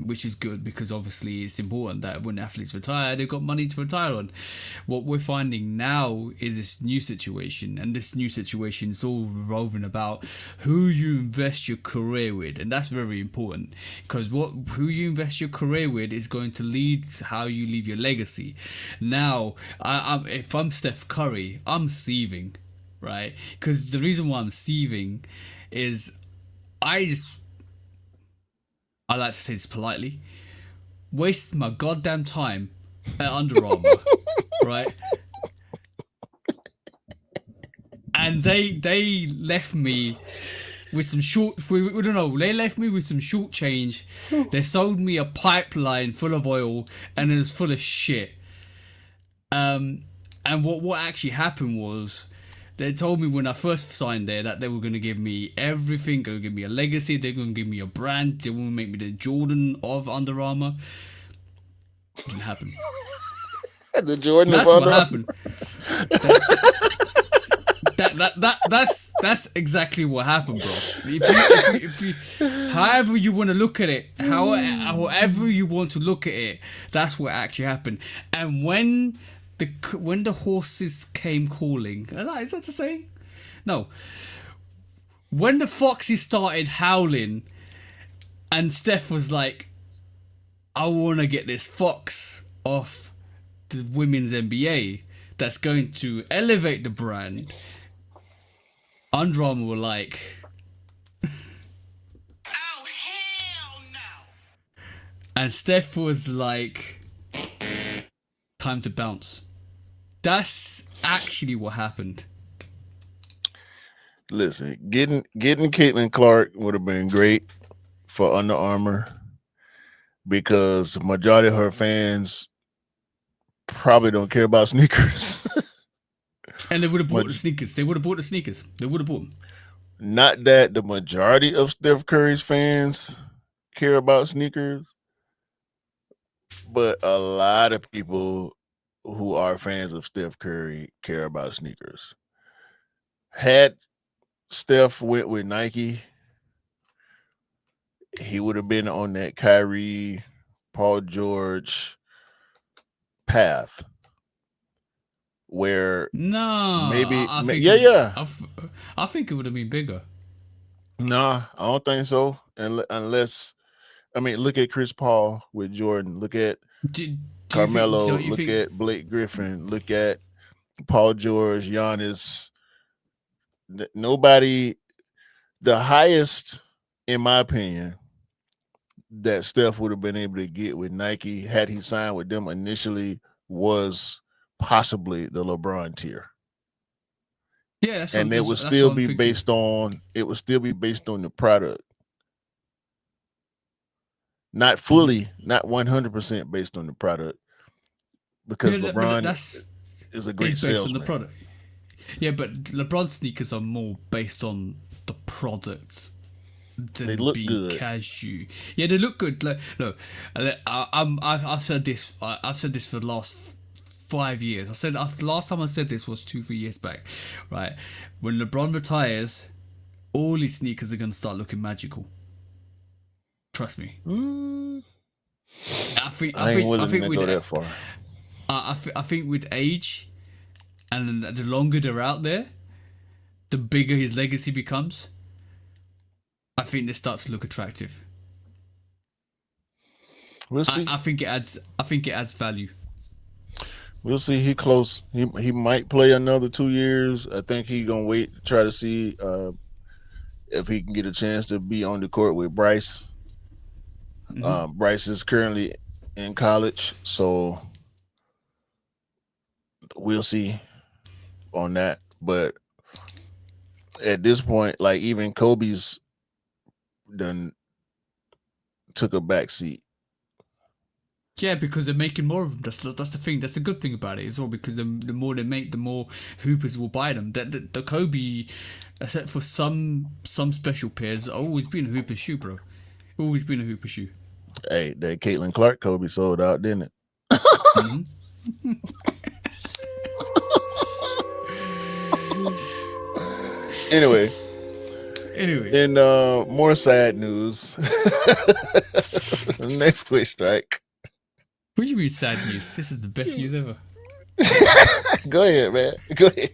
which is good, because obviously it's important that when athletes retire, they've got money to retire on. What we're finding now is this new situation, and this new situation is all revolving about who you invest your career with, and that's very important, because who you invest your career with is going to lead how you leave your legacy. Now, if I'm Steph Curry, I'm thieving, right? Because the reason why I'm thieving is I like to say this politely, wasted my goddamn time at Under Armour, right? And they left me with some short. We don't know. They left me with some short change. They sold me a pipeline full of oil, and it was full of shit. And what actually happened was, they told me when I first signed there that they were going to give me everything. They were going to give me a legacy. They're going to give me a brand. They were going to make me the Jordan of Under Armour. Didn't happen. The Jordan That's of what Under happened. That's exactly what happened, bro. If you, however you want to look at it, however you want to look at it, that's what actually happened. And when the horses came calling, is that the saying? No. When the foxes started howling, and Steph was like, "I want to get this fox off the women's NBA that's going to elevate the brand." Under Armour were like, Oh, hell no. and Steph was like, "Time to bounce." That's actually what happened. Listen, getting Caitlin Clark would have been great for Under Armour because the majority of her fans probably don't care about sneakers. And they would have bought the sneakers. They would have bought the sneakers. They would have bought them. Not that the majority of Steph Curry's fans care about sneakers, but a lot of people who are fans of Steph Curry care about sneakers. Had Steph went with Nike, he would have been on that Kyrie, Paul George path where No, maybe I think I think it would have been bigger. Nah, I don't think so. Unless, I mean, look at Chris Paul with Jordan. Look at Do Carmelo. don't you Look think? at Blake Griffin. Look at Paul George, Giannis. Nobody, the highest, in my opinion, that Steph would have been able to get with Nike had he signed with them initially was possibly the LeBron tier. Yeah, that's And what, it that's, would that's still what I'm be thinking. based on the product. Not fully, not 100% based on the product. Because Yeah, LeBron that's is a great it's based on salesman. the product. Yeah, but LeBron sneakers are more based on the product than They look being good. cashew. Yeah, they look good. Like, no, I've said this. I've said this for the last 5 years. I said the last time I said this was 2-3 years back. Right, when LeBron retires, all his sneakers are gonna start looking magical. Trust me. I ain't willing to go that far. I think with age, and the longer they're out there, the bigger his legacy becomes. I think they start to look attractive. We'll see. I think it adds. I think it adds value. We'll see. He close. He might play another 2 years. I think he gonna wait to try to see if he can get a chance to be on the court with Bryce. Bryce is currently in college, so we'll see on that. But at this point, like even Kobe's done took a back seat. Yeah, because they're making more of them. That's the thing. That's the good thing about it as well. Because the more they make, the more hoopers will buy them. The Kobe, except for some special pairs, always been a hooper shoe, bro. Always been a hooper shoe. Hey, that Caitlin Clark Kobe sold out, didn't it? Anyway, in more sad news, next quick strike. What do you mean sad news? This is the best news ever. Go ahead, man. Go ahead.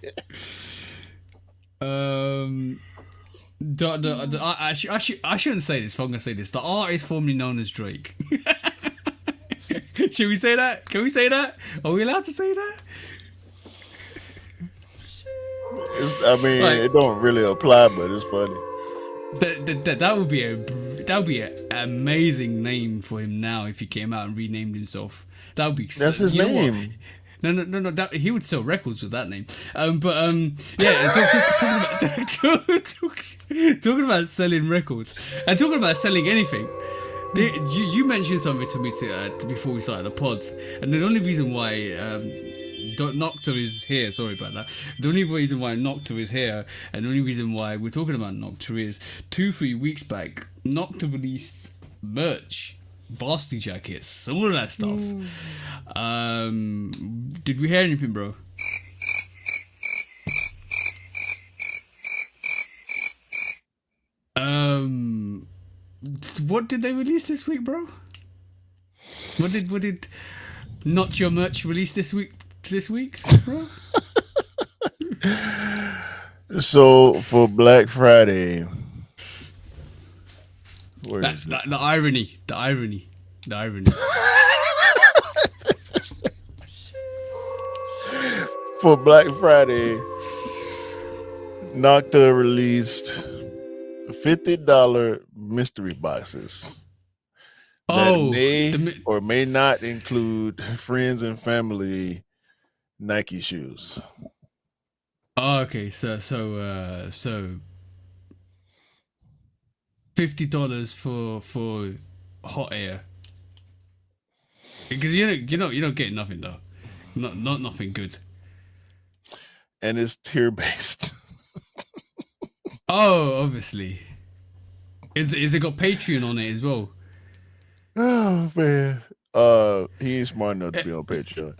I shouldn't say this, but I'm gonna say this. The artist formerly known as Drake. Should we say that? Can we say that? Are we allowed to say that? I mean, Like- it don't really apply, but it's funny. That would be an amazing name for him now if he came out and renamed himself. That would be. That's his you know what? name. No. He would sell records with that name. Yeah. Talking about selling records and talking about selling anything. You mentioned something to me before we started the pod, and the only reason why NOCTA is here. Sorry about that. The only reason why NOCTA is here, and the only reason why we're talking about NOCTA is 2-3 weeks back, NOCTA released merch, varsity jackets, all of that stuff. Did we hear anything, bro? What did they release this week, bro? What did Not Your Merch release this week, bro? So for Black Friday, where is it? The irony. For Black Friday, NOCTA released $50 mystery boxes that may or may not include friends and family Nike shoes. Oh, okay, so $50 for hot air, because you don't get nothing though, not nothing good. And it's tier based. Oh, obviously. Is it got Patreon on it as well? Oh man, he ain't smart enough to be on Patreon.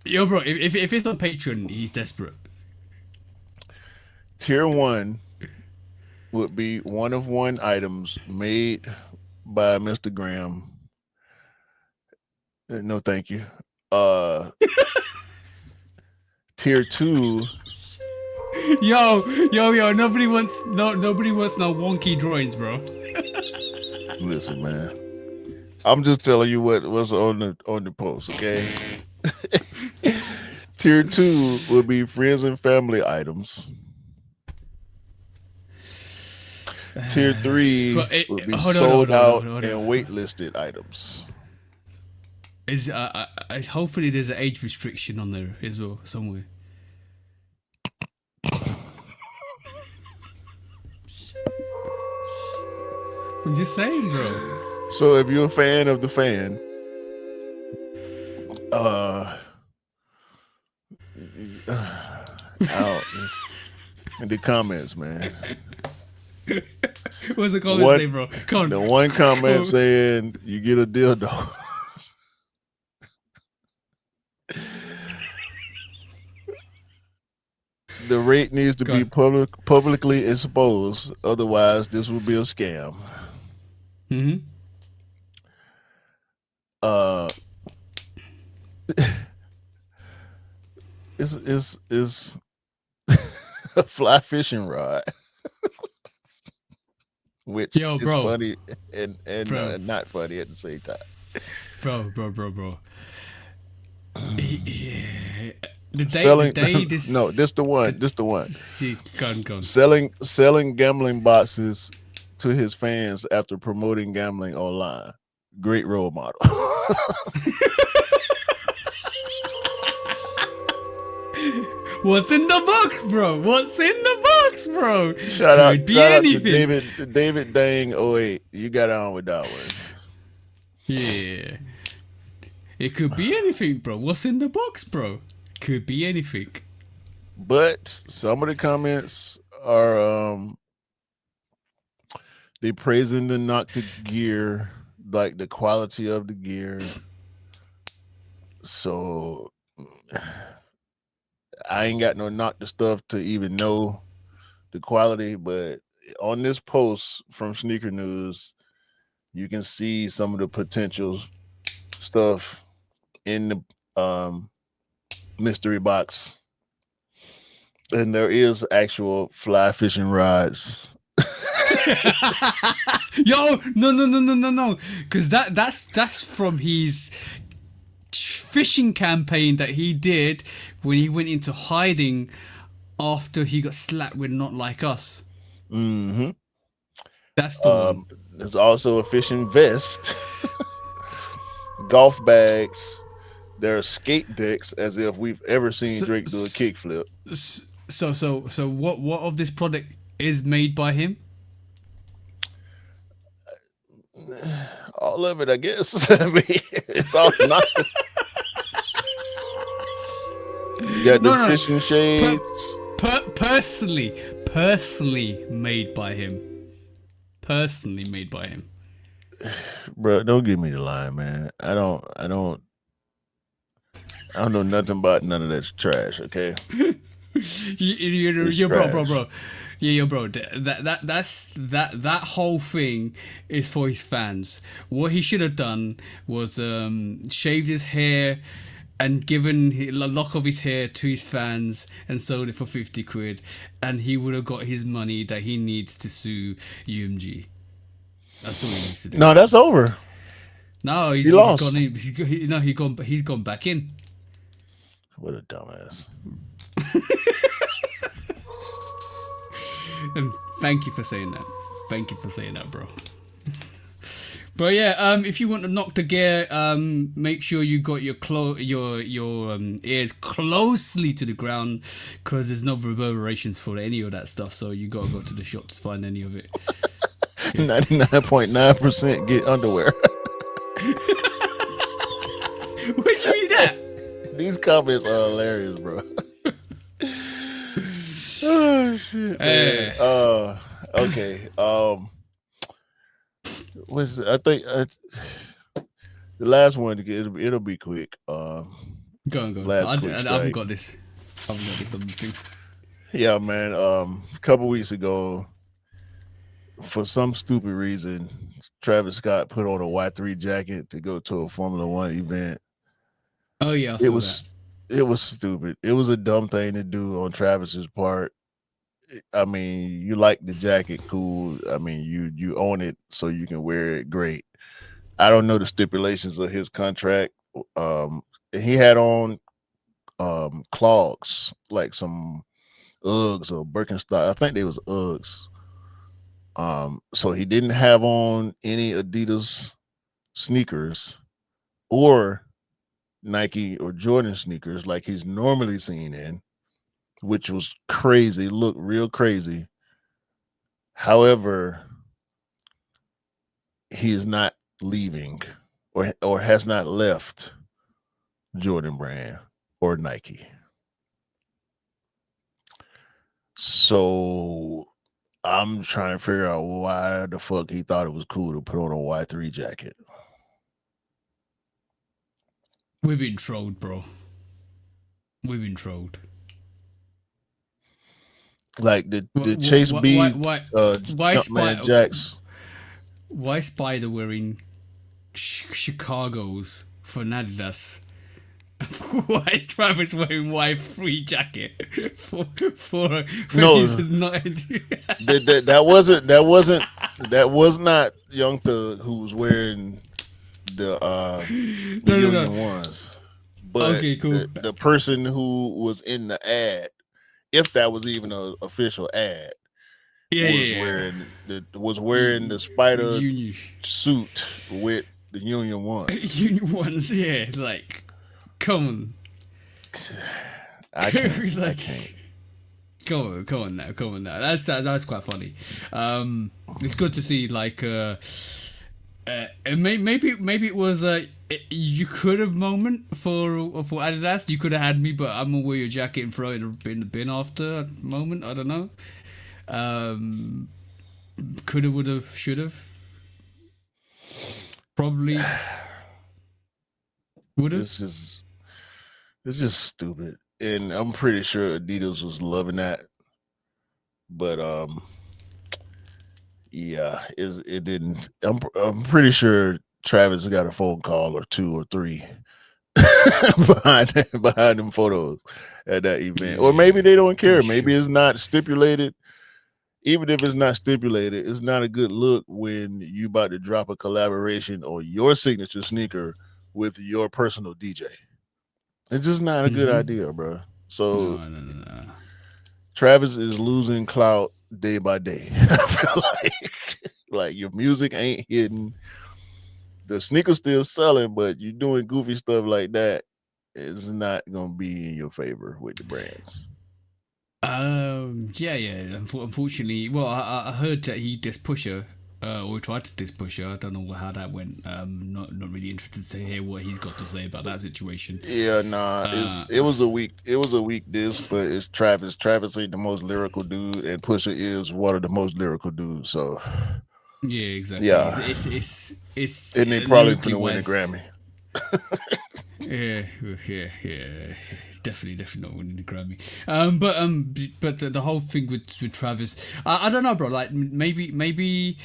Yo, bro, if it's on Patreon, he's desperate. Tier 1 would be one of one items made by Mr. Graham. No, thank you. Tier 2. Yo, nobody wants no wonky drawings, bro. Listen, man. I'm just telling you what's on the post, okay? Tier 2 would be friends and family items. Tier 3 would be sold out and waitlisted items. Is hopefully there's an age restriction on there as well somewhere. I'm just saying, bro. So if you're a fan of the fan, out in the comments, man. What's the comment say, bro? Come on. The one comment saying you get a dildo. The rate needs to be publicly exposed, otherwise this will be a scam. Mm-hmm. It's a fly fishing rod, which is funny and not funny at the same time. Bro. This the one. Go on. Selling gambling boxes to his fans after promoting gambling online. Great role model. What's in the box, bro? Shout out to David Dang 08. You got on with that one. Yeah. It could be anything, bro. What's in the box, bro? Could be anything. But some of the comments are they praising the NOCTA gear, like the quality of the gear. So I ain't got no NOCTA stuff to even know the quality, but on this post from Sneaker News, you can see some of the potential stuff in the mystery box. And there is actual fly fishing rods. Yo, no. Cause that's from his fishing campaign that he did when he went into hiding after he got slapped with Not Like Us. Mm-hmm. That's the one. There's also a fishing vest, golf bags. There are skate decks, as if we've ever seen So, Drake do a kickflip. so what of this product is made by him? All of it, I guess. I mean, it's all not. You got the No, no, fishing shades. personally made by him. Personally made by him. Bro, don't give me the line, man. I don't know nothing about none of that trash, okay? You're bro. Yeah, bro. That whole thing is for his fans. What he should have done was shaved his hair and given a lock of his hair to his fans and sold it for 50 quid, and he would have got his money that he needs to sue UMG. That's all he needs to do. No, that's over. No, He he's lost. gone in. He's gone back in. What a dumbass. And thank you for saying that. Thank you for saying that, bro. But yeah, if you want to knock the gear, make sure you got your ears closely to the ground, because there's no reverberations for any of that stuff. So you gotta go to the shop to find any of it. 99.9% get underwear. What you mean that? These comments are hilarious, bro. Oh shit, man. Okay. I think the last one it'll be quick. Go on. Last quick I haven't strike. got this. I haven't got this other thing. Yeah, man. A couple weeks ago, for some stupid reason, Travis Scott put on a Y3 jacket to go to a Formula One event. Oh yeah, I saw It was stupid. It was a dumb thing to do on Travis's part. I mean, you like the jacket, cool. I mean, you own it, so you can wear it, great. I don't know the stipulations of his contract. He had on clogs, like some Uggs or Birkenstock. I think they was Uggs. So he didn't have on any Adidas sneakers or Nike or Jordan sneakers like he's normally seen in, which was crazy, looked real crazy. However, he is not leaving or has not left Jordan brand or Nike. So I'm trying to figure out why the fuck he thought it was cool to put on a Y3 jacket. We've been trolled, bro. We've been trolled. Like the Chase B why Jumpman Jacks. Why Spider wearing Chicago's for Adidas? Why is Travis wearing Y3 jacket for No. his not that was not Young Thug who was wearing the Union ones. But okay, cool. The person who was in the ad, if that was even an official ad, was wearing the Spider Union suit with the Union ones. Union ones, yeah, like come on. I can't. Come on now. That's quite funny. It's good to see like maybe it was you could have moment for Adidas. You could have had me, but I'm gonna wear your jacket and throw it in the bin after moment. I don't know. Could have, would have, should have. Probably would have. It's just stupid, and I'm pretty sure Adidas was loving that, but yeah, it didn't. I'm pretty sure Travis got a phone call or two or three behind them photos at that event, or maybe they don't care. Maybe it's not stipulated. Even if it's not stipulated, it's not a good look when you about to drop a collaboration or your signature sneaker with your personal DJ. It's just not a good idea, bro. So No. Travis is losing clout day by day. I feel like your music ain't hitting. The sneakers still selling, but you doing goofy stuff like that is not gonna be in your favor with the brands. Yeah. Unfortunately, well, I heard that he dissed Pusher, or tried to diss Pusher. I don't know how that went. Not really interested to hear what he's got to say about that situation. Yeah, nah, it was a weak diss, but it's Travis. Travis ain't the most lyrical dude, and Pusha is one of the most lyrical dudes. So Yeah, exactly. yeah, It's and they probably lyrically finna win a wise. Grammy. Yeah. Definitely not winning the Grammy. But the whole thing with Travis, I don't know, bro. Like maybe.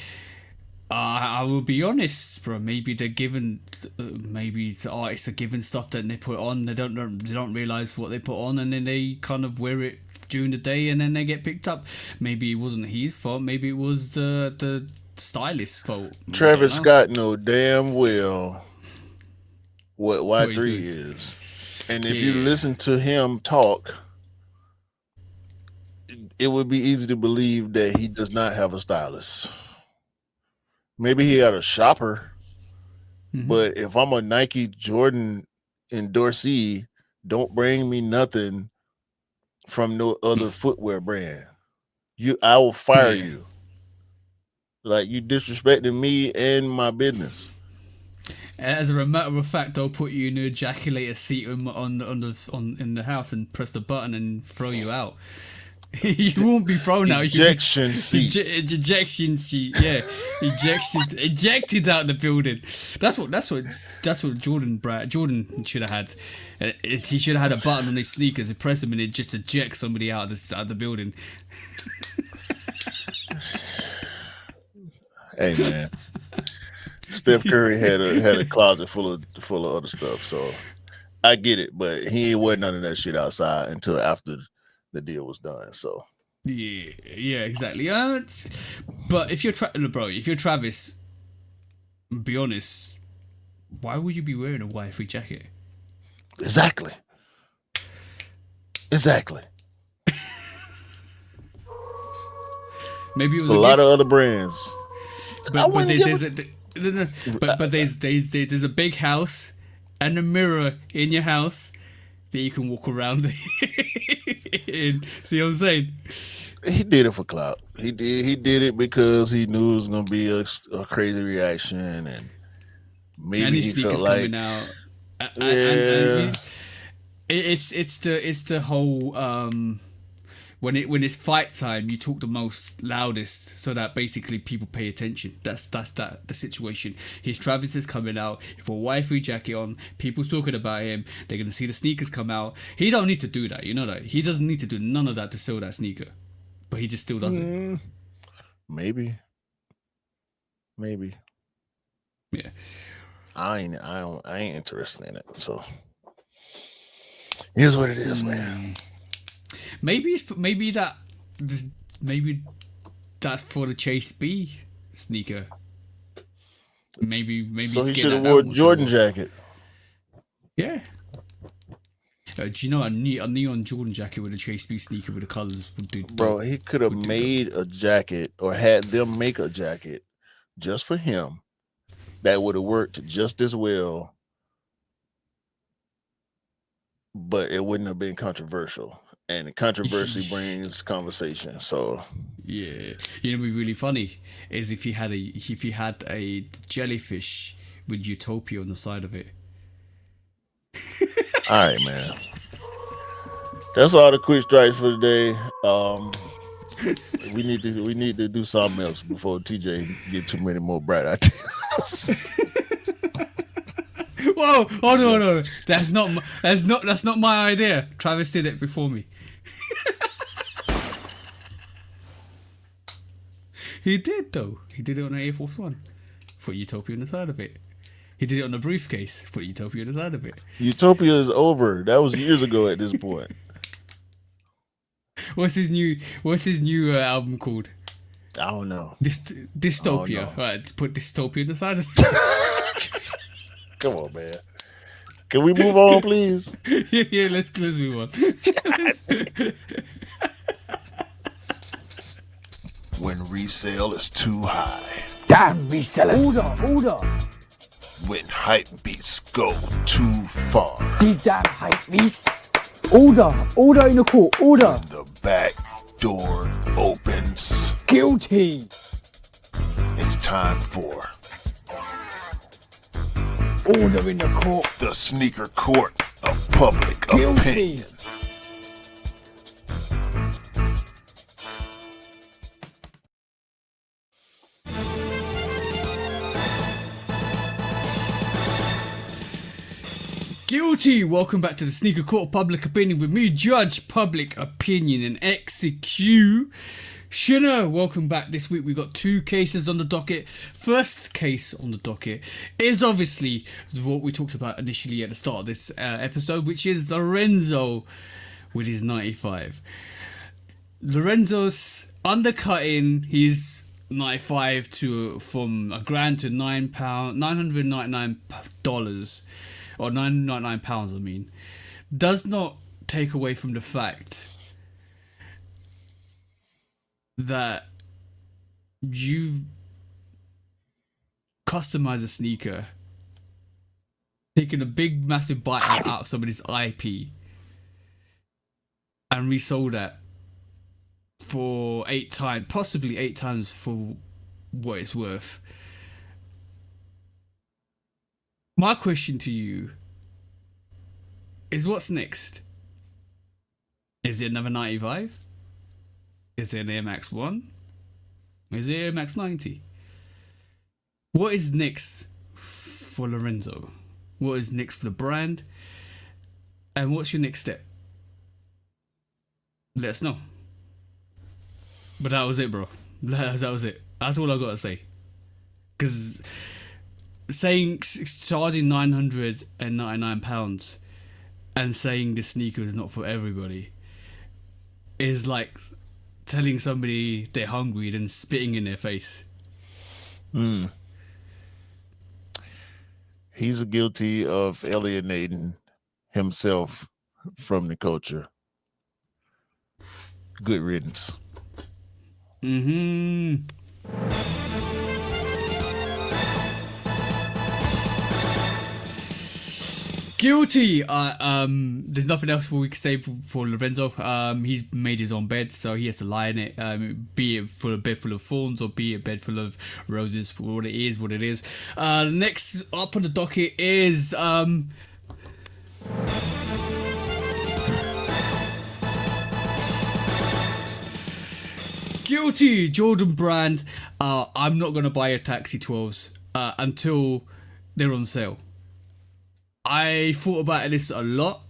I will be honest, bro. Maybe they're given, maybe the artists are given stuff that they put on. They don't realize what they put on, and then they kind of wear it during the day, and then they get picked up. Maybe it wasn't his fault. Maybe it was the stylist's fault. Travis Scott know damn well what Y3 is, and if you listen to him talk, it would be easy to believe that he does not have a stylist. Maybe he had a shopper, but if I'm a Nike Jordan endorsee, don't bring me nothing from no other footwear brand. I will fire you. Like, you disrespecting me and my business. As a matter of fact, I'll put you in a ejaculator seat in the house and press the button and throw you out. You won't be thrown out. Ejection seat. Ejection seat. Yeah, ejected out the building. That's what Jordan should have had. He should have had a button on his sneakers and press them and it just eject somebody out of the building. Hey man, Steph Curry had a closet full of other stuff, so I get it, but he ain't wearing none of that shit outside until after the deal was done. So yeah, exactly. But if you're Travis, be honest, why would you be wearing a Y3 jacket? Exactly. Maybe it was a lot of other brands. But there's a big house and a mirror in your house that you can walk around in. See what I'm saying? He did it for clout. He did it because he knew it was gonna be a crazy reaction, and maybe he felt like coming out. And it's the whole when it's fight time, you talk the most loudest, so that basically people pay attention. That's the situation. His Travis is coming out with a Y3 jacket on. People's talking about him. They're gonna see the sneakers come out. He don't need to do that. You know that he doesn't need to do none of that to sell that sneaker, but he just still does it. Maybe. Yeah. I ain't interested in it. So here's what it is, man. Maybe that's for the Chase B sneaker. Maybe. So he should have wore a Jordan jacket. Yeah. Do you know a neon Jordan jacket with a Chase B sneaker with the colors would do? Bro, he could have made a jacket or had them make a jacket just for him that would have worked just as well, but it wouldn't have been controversial. And controversy brings conversation. So yeah, you know, what'd be really funny is if you had a jellyfish with Utopia on the side of it. All right, man. That's all the quick strikes for today. We need to do something else before TJ get too many more bright ideas. Whoa! Oh no! That's not my idea. Travis did it before me. He did though. He did it on an Air Force One. Put Utopia on the side of it. He did it on a briefcase. Put Utopia on the side of it. Utopia is over. That was years ago at this point. What's his new album called? I don't know. Dystopia. Right, put Dystopia on the side of it. Come on, man. Can we move on, please? Yeah, let's move on. When resale is too high. Damn resellers. Order. When hype beats go too far. These damn hype beasts. Order in the court. Order. The back door opens. Guilty. It's time for Order in the court. the sneaker court of public Guilty. opinion. Guilty! Welcome back to the Sneaker Court of Public Opinion with me, Judge Public Opinion and Execute. Shina, welcome back. This week we got two cases on the docket. First case on the docket is obviously what we talked about initially at the start of this episode, which is Lorenzo with his 95. Lorenzo's undercutting his 95 from $1,000 to $999 or £999, I mean, does not take away from the fact that you've customized a sneaker, taken a big massive bite out of somebody's IP and resold that for 8 times, possibly 8 times for what it's worth. My question to you is, what's next? Is it another 95? Is it an Air Max 1? Is it Air Max 90? What is next for Lorenzo? What is next for the brand? And what's your next step? Let us know. But that was it, bro. That was it. That's all I got to say. Because charging £999 and saying this sneaker is not for everybody is like telling somebody they're hungry and spitting in their face. He's guilty of alienating himself from the culture. Good riddance. Guilty. There's nothing else we can say for Lorenzo. He's made his own bed, so he has to lie in it. Be it for a bed full of thorns or be it a bed full of roses. What it is, what it is. Next up on the docket is Guilty. Jordan brand. I'm not gonna buy a Taxi 12s until they're on sale. I thought about this a lot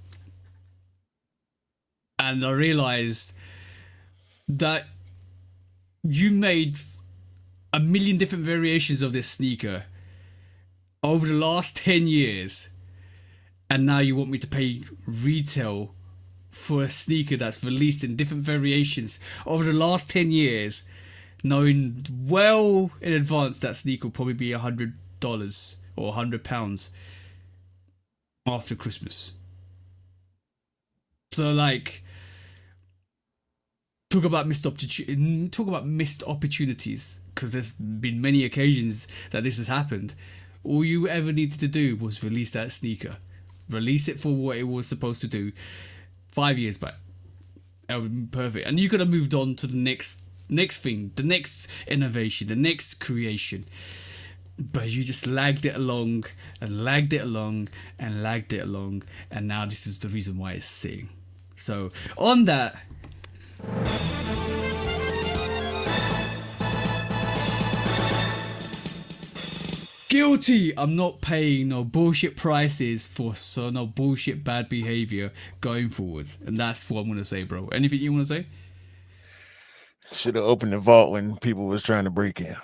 and I realized that you made a million different variations of this sneaker over the last 10 years and now you want me to pay retail for a sneaker that's released in different variations over the last 10 years, knowing well in advance that sneaker will probably be $100 or £100 after Christmas. So like, talk about missed opportunities, because there's been many occasions that this has happened. All you ever needed to do was release that sneaker, release it for what it was supposed to do 5 years back. That would be perfect, and you could have moved on to the next thing, the next innovation, the next creation. But you just lagged it along and lagged it along and lagged it along, and now this is the reason why it's sitting. So on that, guilty. I'm not paying no bullshit prices for no bullshit bad behavior going forward, and that's what I'm gonna say, bro. Anything you wanna say? Should have opened the vault when people was trying to break in.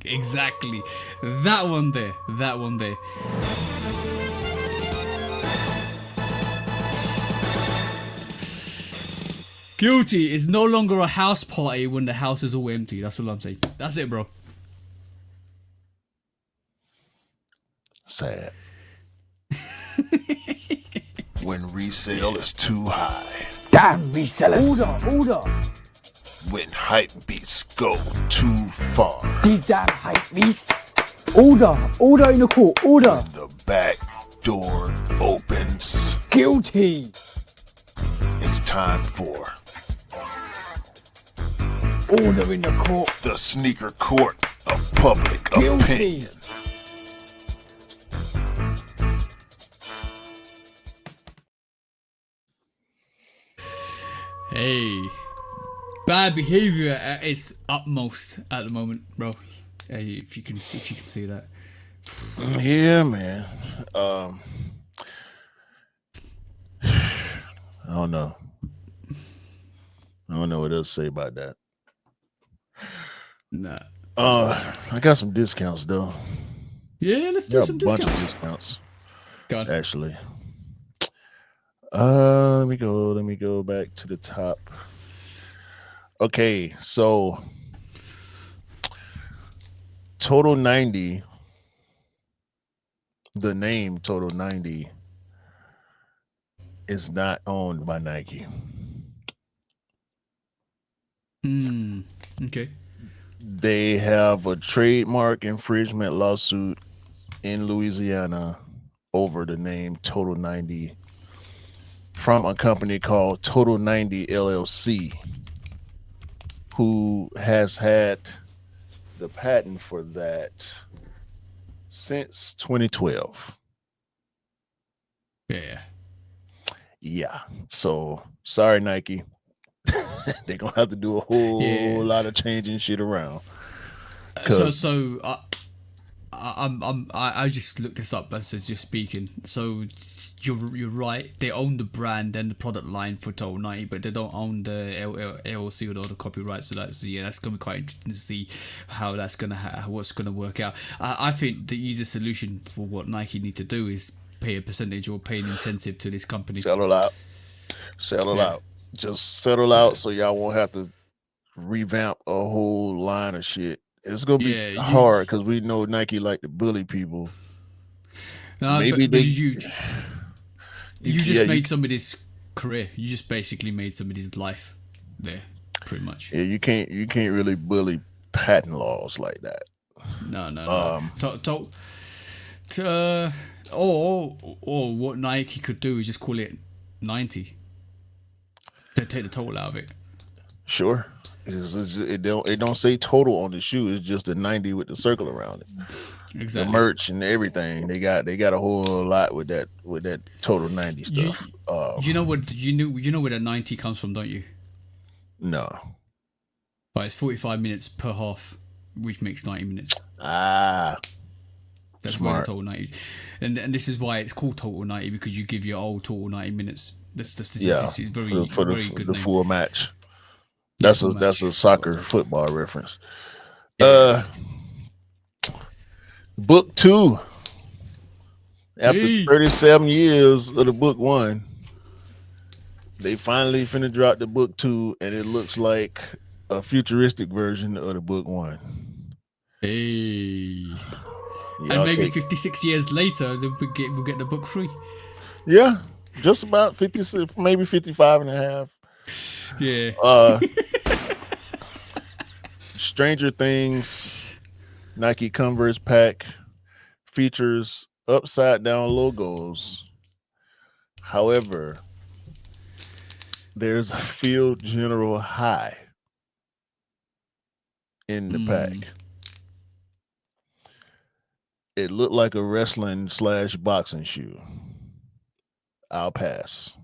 Exactly. That one there. Guilty is no longer a house party when the house is all empty. That's all I'm saying. That's it, bro. Sad. When resale is too high. Damn resellers. Order. When hype beats go too far. These damn hype beasts. Order in the court. Order. The back door opens. Guilty. It's time for Order in the court. the sneaker court of public Guilty. opinion. Hey, bad behavior at its utmost at the moment, bro. Hey, if you can see that. Yeah, man. I don't know. I don't know what else to say about that. Nah. I got some discounts though. Yeah, let's do Got a some bunch discounts. of discounts Go on. actually. Let me go back to the top. Okay, so Total 90, the name Total 90 is not owned by Nike. Okay. They have a trademark infringement lawsuit in Louisiana over the name Total 90 from a company called Total 90 LLC, who has had the patent for that since 2012. Yeah. Yeah. So sorry, Nike. They're gonna have to do a whole lot of changing shit around. I just looked this up as you're speaking. So you're right. They own the brand and the product line for Total 90, but they don't own the LLC or the copyright. So that's gonna be quite interesting to see how that's what's gonna work out. I think the easiest solution for what Nike need to do is pay a percentage or pay an incentive to this company. Settle out. Just settle out so y'all won't have to revamp a whole line of shit. It's gonna be hard because we know Nike like to bully people. Maybe you just made somebody's career. You just basically made somebody's life there, pretty much. Yeah, you can't really bully patent laws like that. No. Or what Nike could do is just call it 90. They take the total out of it. Sure. It don't say total on the shoe. It's just a 90 with the circle around it. Exactly. The merch and everything. They got a whole lot with that Total 90 stuff. You know where the 90 comes from, don't you? No. But it's 45 minutes per half, which makes 90 minutes. That's why the Total 90. And this is why it's called Total 90, because you give your old total 90 minutes. This is very for very good the name. full match. Yeah, That's a soccer football reference. Yeah. Book 2. After 37 years of the book 1, they finally finna drop the book 2, and it looks like a futuristic version of the book 1. Hey. And maybe 56 years later, we'll get the book 3. Yeah, just about 56, maybe 55 and a half. Yeah. Stranger Things Nike Converse pack features upside down logos. However, there's a Field General High in the pack. It looked like a wrestling / boxing shoe. I'll pass.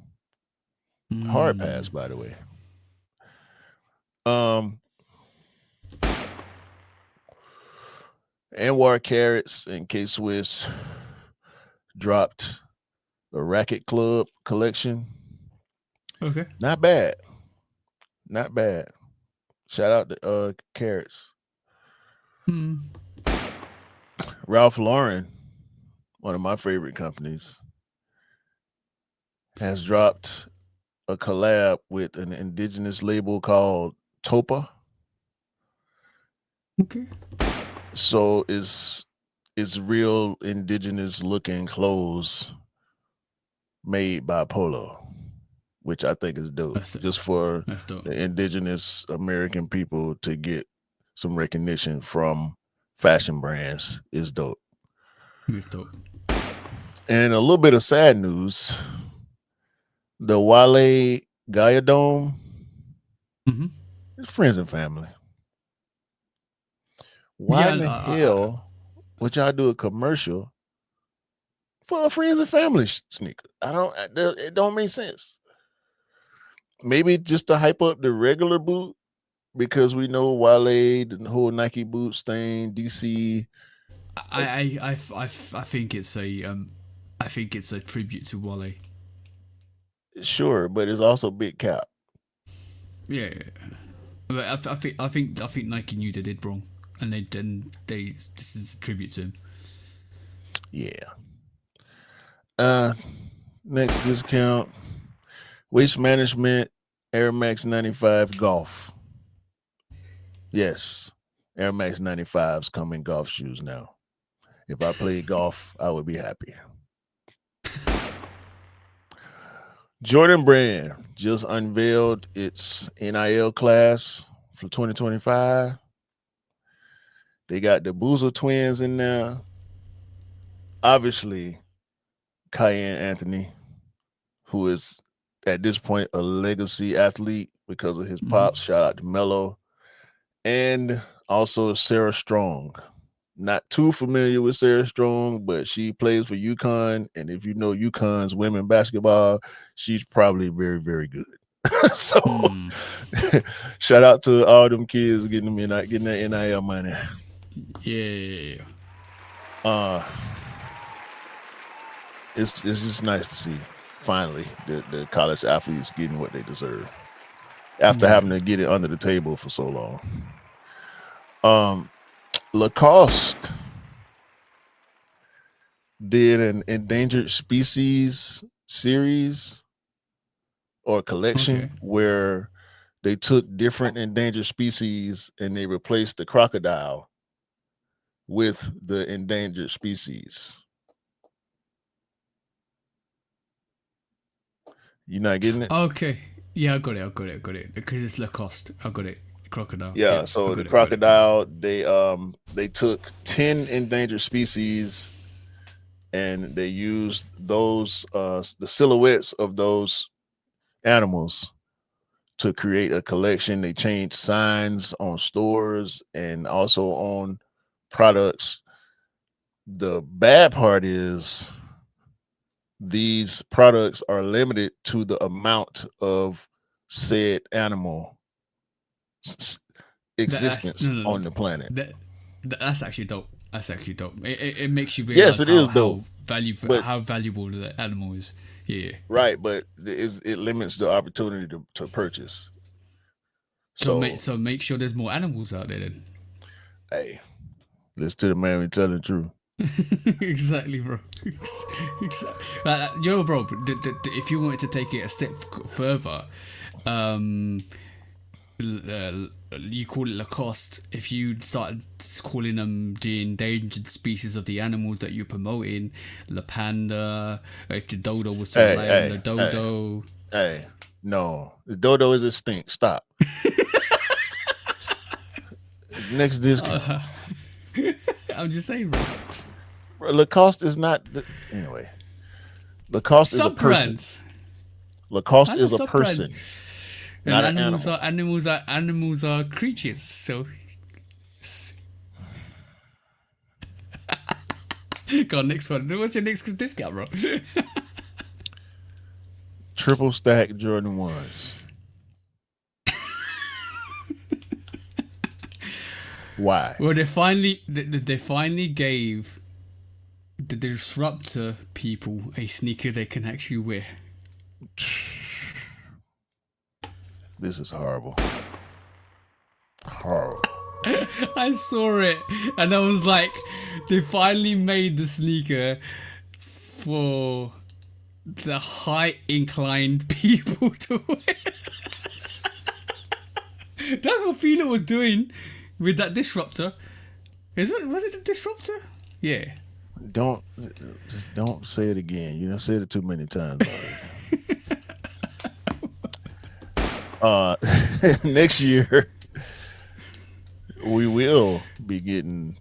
Hard pass, by the way. Anwar Carrots and K Swiss dropped a Racket Club collection. Okay. Not bad. Shout out to Carrots. Ralph Lauren, one of my favorite companies, has dropped a collab with an indigenous label called Topa. Okay. So it's it's real indigenous looking clothes made by Polo, which I think is dope. That's it. Just for That's dope. the indigenous American people to get some recognition from fashion brands is dope. That's dope. And a little bit of sad news: the Wale Gaia Dome, Mhm. it's friends and family. Why Yeah, in the hell would y'all do a commercial for a friends and family sneaker? It don't make sense. Maybe just to hype up the regular boot because we know Wale, the whole Nike boots thing, DC. I think it's a tribute to Wale. Sure, but it's also big cap. Yeah, but I think Nike knew they did wrong, and this is a tribute to him. Yeah. Next discount, Waste Management, Air Max 95 Golf. Yes, Air Max 95s come in golf shoes now. If I played golf, I would be happy. Jordan Brand just unveiled its NIL class for 2025. They got the Boozer twins in there. Obviously, Cayenne Anthony, who is at this point a legacy athlete because of his pops. Shout out to Melo. And also Sarah Strong. Not too familiar with Sarah Strong, but she plays for UConn. And if you know UConn's women basketball, she's probably very, very good. So shout out to all them kids getting that NIL money. Yeah. It's just nice to see finally the college athletes getting what they deserve after having to get it under the table for so long. Lacoste did an endangered species series or collection where they took different endangered species and they replaced the crocodile with the endangered species. You not getting it? Okay. Yeah, I got it. Because it's Lacoste. I got it. Crocodile. Yeah, so the crocodile, they took 10 endangered species and they used those the silhouettes of those animals to create a collection. They changed signs on stores and also on products. The bad part is these products are limited to the amount of said animal existence on the planet. That's actually dope. It makes you Yes, realize it is dope. how valuable the animal is. Yeah. Right, but it limits the opportunity to purchase. So make sure there's more animals out there then. Hey, listen to the man who telling the truth. Exactly, bro. Exactly. Bro, if you wanted to take it a step further, you call it Lacoste. If you started calling them the endangered species of the animals that you're promoting, the panda, if the dodo was to rely on the dodo. Hey, no, the dodo is extinct. Stop. Next discount. I'm just saying, bro. Lacoste is not anyway. Lacoste is a person. Lacoste is a person, not an animal. Animals are creatures. So, go on, next one. What's your next discount, bro? Triple stack Jordan 1s. Why? Well, they finally gave the disruptor people a sneaker they can actually wear. This is horrible. Horrible. I saw it and I was like, they finally made the sneaker for the height inclined people to wear. That's what Fila was doing with that disruptor. Was it the disruptor? Yeah. Just don't say it again. You know, said it too many times already. Next year we will be getting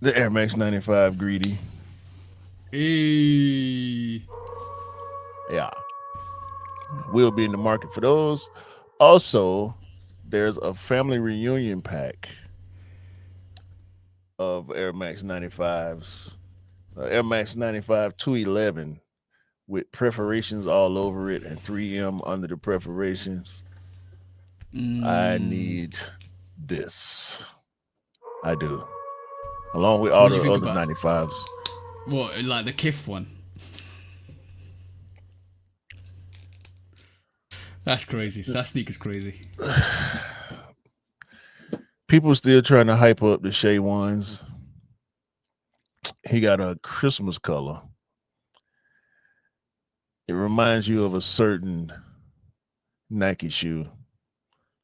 the Air Max 95 greedy. Hey. Yeah, we'll be in the market for those. Also, there's a family reunion pack of Air Max 95s. Air Max 95 211 with perforations all over it and 3M under the perforations. I need this. I do. Along with all What do you the think other about 95s. what, like the Kith one? That's crazy. That sneaker's crazy. People still trying to hype up the Shea ones. He got a Christmas color. It reminds you of a certain Nike shoe,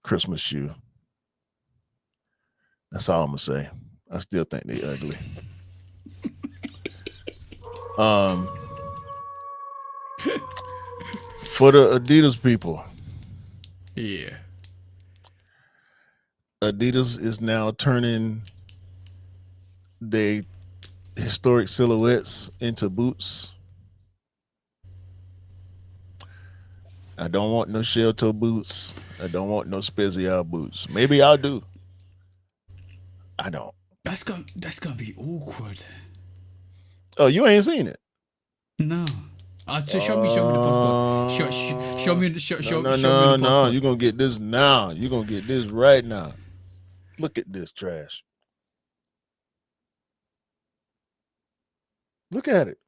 Christmas shoe. That's all I'm gonna say. I still think they ugly. Um, for the Adidas people, Yeah. Adidas is now turning their historic silhouettes into boots. I don't want no shell toe boots. I don't want no special boots. Maybe I'll do. I don't. That's gonna be awkward. Oh, you ain't seen it. No. So show me the passport. Show me the No, no, show me no, the no. passport. You're gonna get this now. You're gonna get this right now. Look at this trash. Look at it.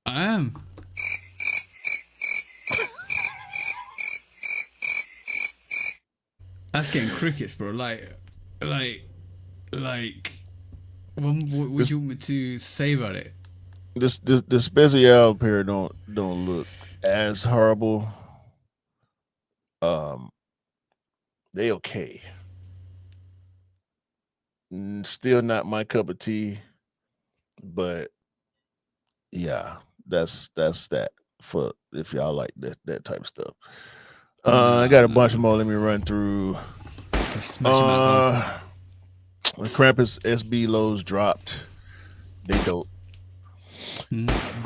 I am. That's getting crickets, bro. Like. What would This you want me to say about it? this the special pair don't look as horrible. Um, they okay. Still not my cup of tea, but yeah, that's that for if y'all like that type of stuff. I Nah, got a bunch nah. more. Let me run through. Let's smash him out. Go on. Uh, the Krampus SB lows dropped. They dope.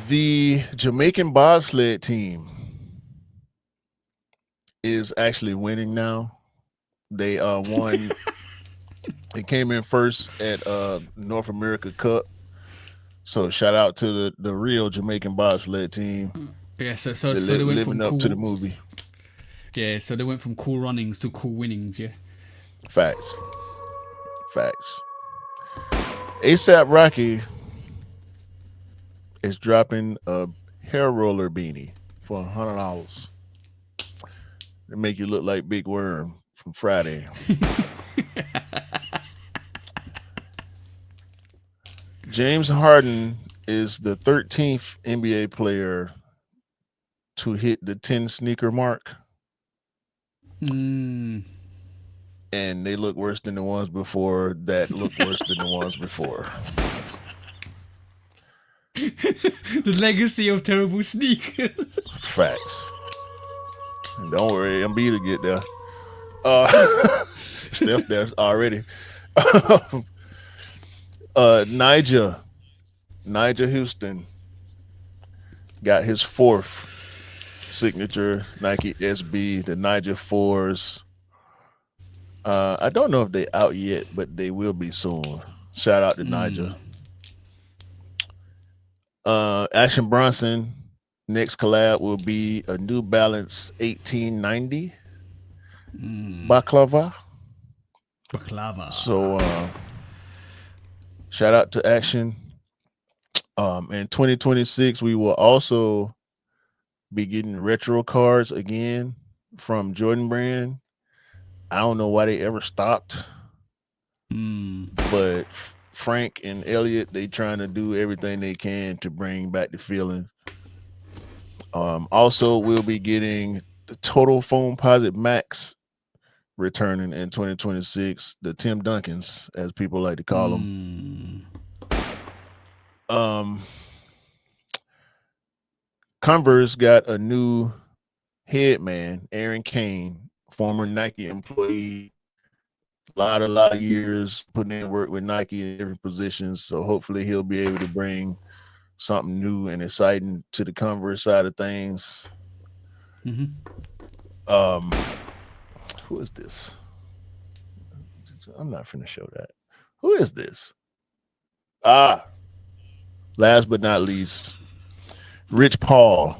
The Jamaican bobsled team is actually winning now. They won. They came in first at North America Cup. So shout out to the real Jamaican bobsled team. Yeah, so They're they went from living up to the cool. movie. Yeah, so they went from cool runnings to cool winnings. Yeah. Facts. Facts. ASAP Rocky is dropping a hair roller beanie for $100. They make you look like Big Worm from Friday. James Harden is the 13th NBA player to hit the 10 sneaker mark, Mm. and they look worse than the ones before that look worse than the ones before. The legacy of terrible sneakers. Facts. And don't worry, Embiid will get there. Steph there already. Nigel Houston got his fourth signature Nike SB, the Niger 4s. I don't know if they out yet, but they will be soon. Shout out to Niger. Action Bronson, next collab will be a New Balance 1890 Baklava. Baklava. So shout out to Action. In 2026, we will also be getting retro cards again from Jordan Brand. I don't know why they ever stopped, but Frank and Elliot, they trying to do everything they can to bring back the feeling. Also, we'll be getting the Total Foam Posit Max returning in 2026. The Tim Duncans, as people like to call them. Converse got a new head man, Aaron Kane, former Nike employee. A lot of years putting in work with Nike in different positions. So hopefully he'll be able to bring something new and exciting to the Converse side of things. Who is this? I'm not finna show that. Who is this? Last but not least, Rich Paul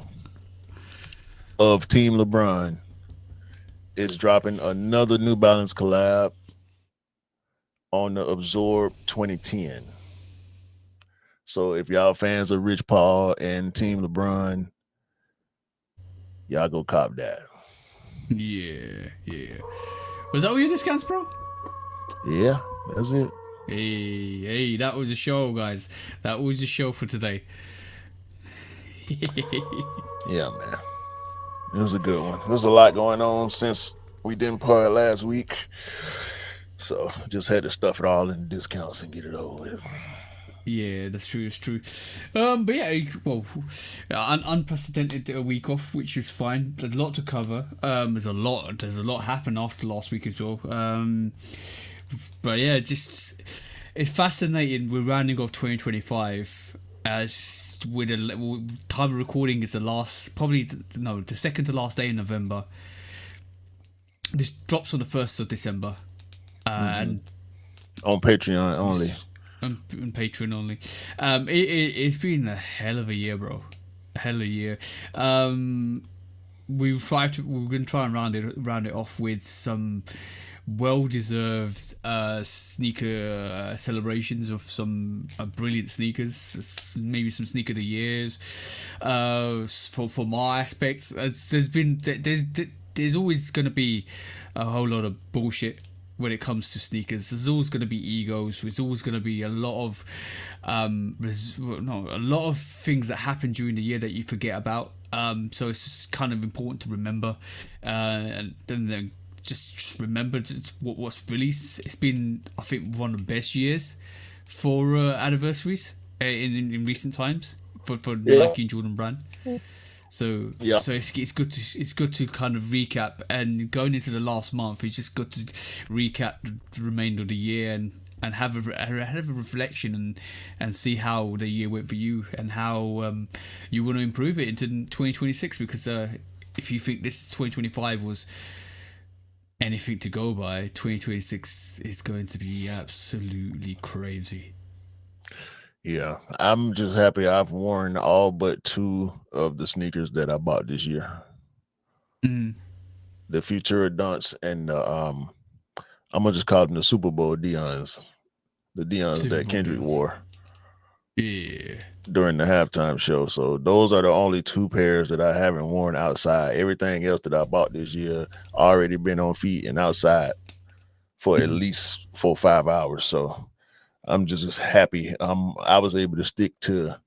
of Team LeBron is dropping another New Balance collab on the Absorb 2010. So if y'all fans of Rich Paul and Team LeBron, y'all go cop that. Yeah. Was that all your discounts, bro? Yeah, that's it. Hey, that was a show, guys. That was the show for today. Yeah, man. It was a good one. There's a lot going on since we didn't part last week. So just had to stuff it all in discounts and get it over with. Yeah, that's true. It's true. But yeah, well, unprecedented week off, which is fine. There's a lot to cover. There's a lot happened after last week as well. But yeah, it's fascinating. We're rounding off 2025 as with the time of recording is the second to last day in November. This drops on the 1st of December, and on Patreon only. On Patreon only. It's been a hell of a year, bro. A hell of a year. We're gonna try and round it off with some well-deserved sneaker celebrations of some brilliant sneakers, maybe some sneaker of the years. For my aspects, there's always gonna be a whole lot of bullshit when it comes to sneakers. There's always going to be egos. There's always going to be a lot of things that happen during the year that you forget about. So it's just kind of important to remember, and then just remember what's released. It's been, I think, one of the best years for anniversaries in recent times for Nike and Jordan brand. So it's good to kind of recap, and going into the last month, it's just good to recap the remainder of the year and have a reflection and see how the year went for you and how you want to improve it into 2026. Because if you think this 2025 was anything to go by, 2026 is going to be absolutely crazy. Yeah, I'm just happy I've worn all but 2 of the sneakers that I bought this year. The Futura Dunks and the I'm gonna just call them the Super Bowl Deons. The Deons Super that Bowl Kendrick Deons. wore Yeah. during the halftime show. So those are the only 2 pairs that I haven't worn outside. Everything else that I bought this year already been on feet and outside for at least 4 or 5 hours. So I'm just happy I was able to stick to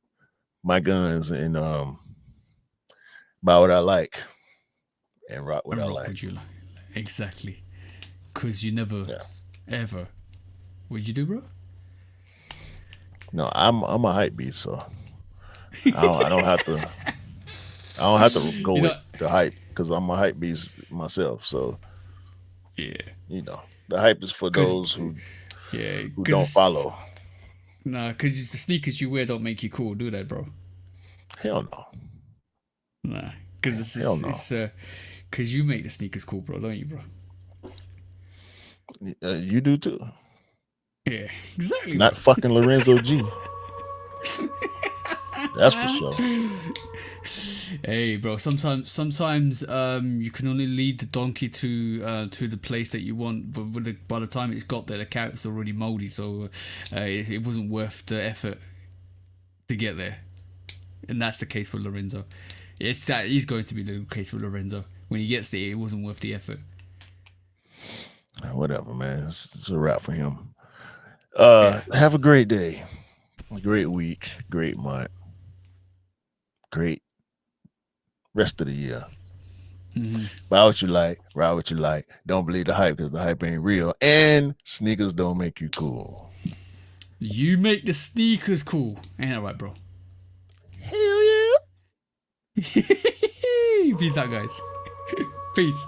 my guns and buy what I like and rock what I like. What you like. Exactly. Because you never, ever. What'd you do, bro? No, I'm a hype beast, so I don't have to go with the hype because I'm a hype beast myself. So yeah, the hype is for those who don't follow. Nah, because the sneakers you wear don't make you cool, do they, bro? Hell no. Nah, because because you make the sneakers cool, bro, don't you, bro? You do too. Yeah, exactly. Not bro. fucking Lorenzo G. That's for sure. Hey, bro. Sometimes you can only lead the donkey to the place that you want, but by the time it's got there, the carrot's already moldy. So it wasn't worth the effort to get there, and that's the case for Lorenzo. That is going to be the case for Lorenzo. When he gets there, it wasn't worth the effort. Whatever, man. It's a wrap for him. Have a great day, a great week, great month, great rest of the year. Buy what you like, ride what you like. Don't believe the hype because the hype ain't real. And sneakers don't make you cool. You make the sneakers cool. Ain't that right, bro? Hell yeah. Peace out, guys. Peace.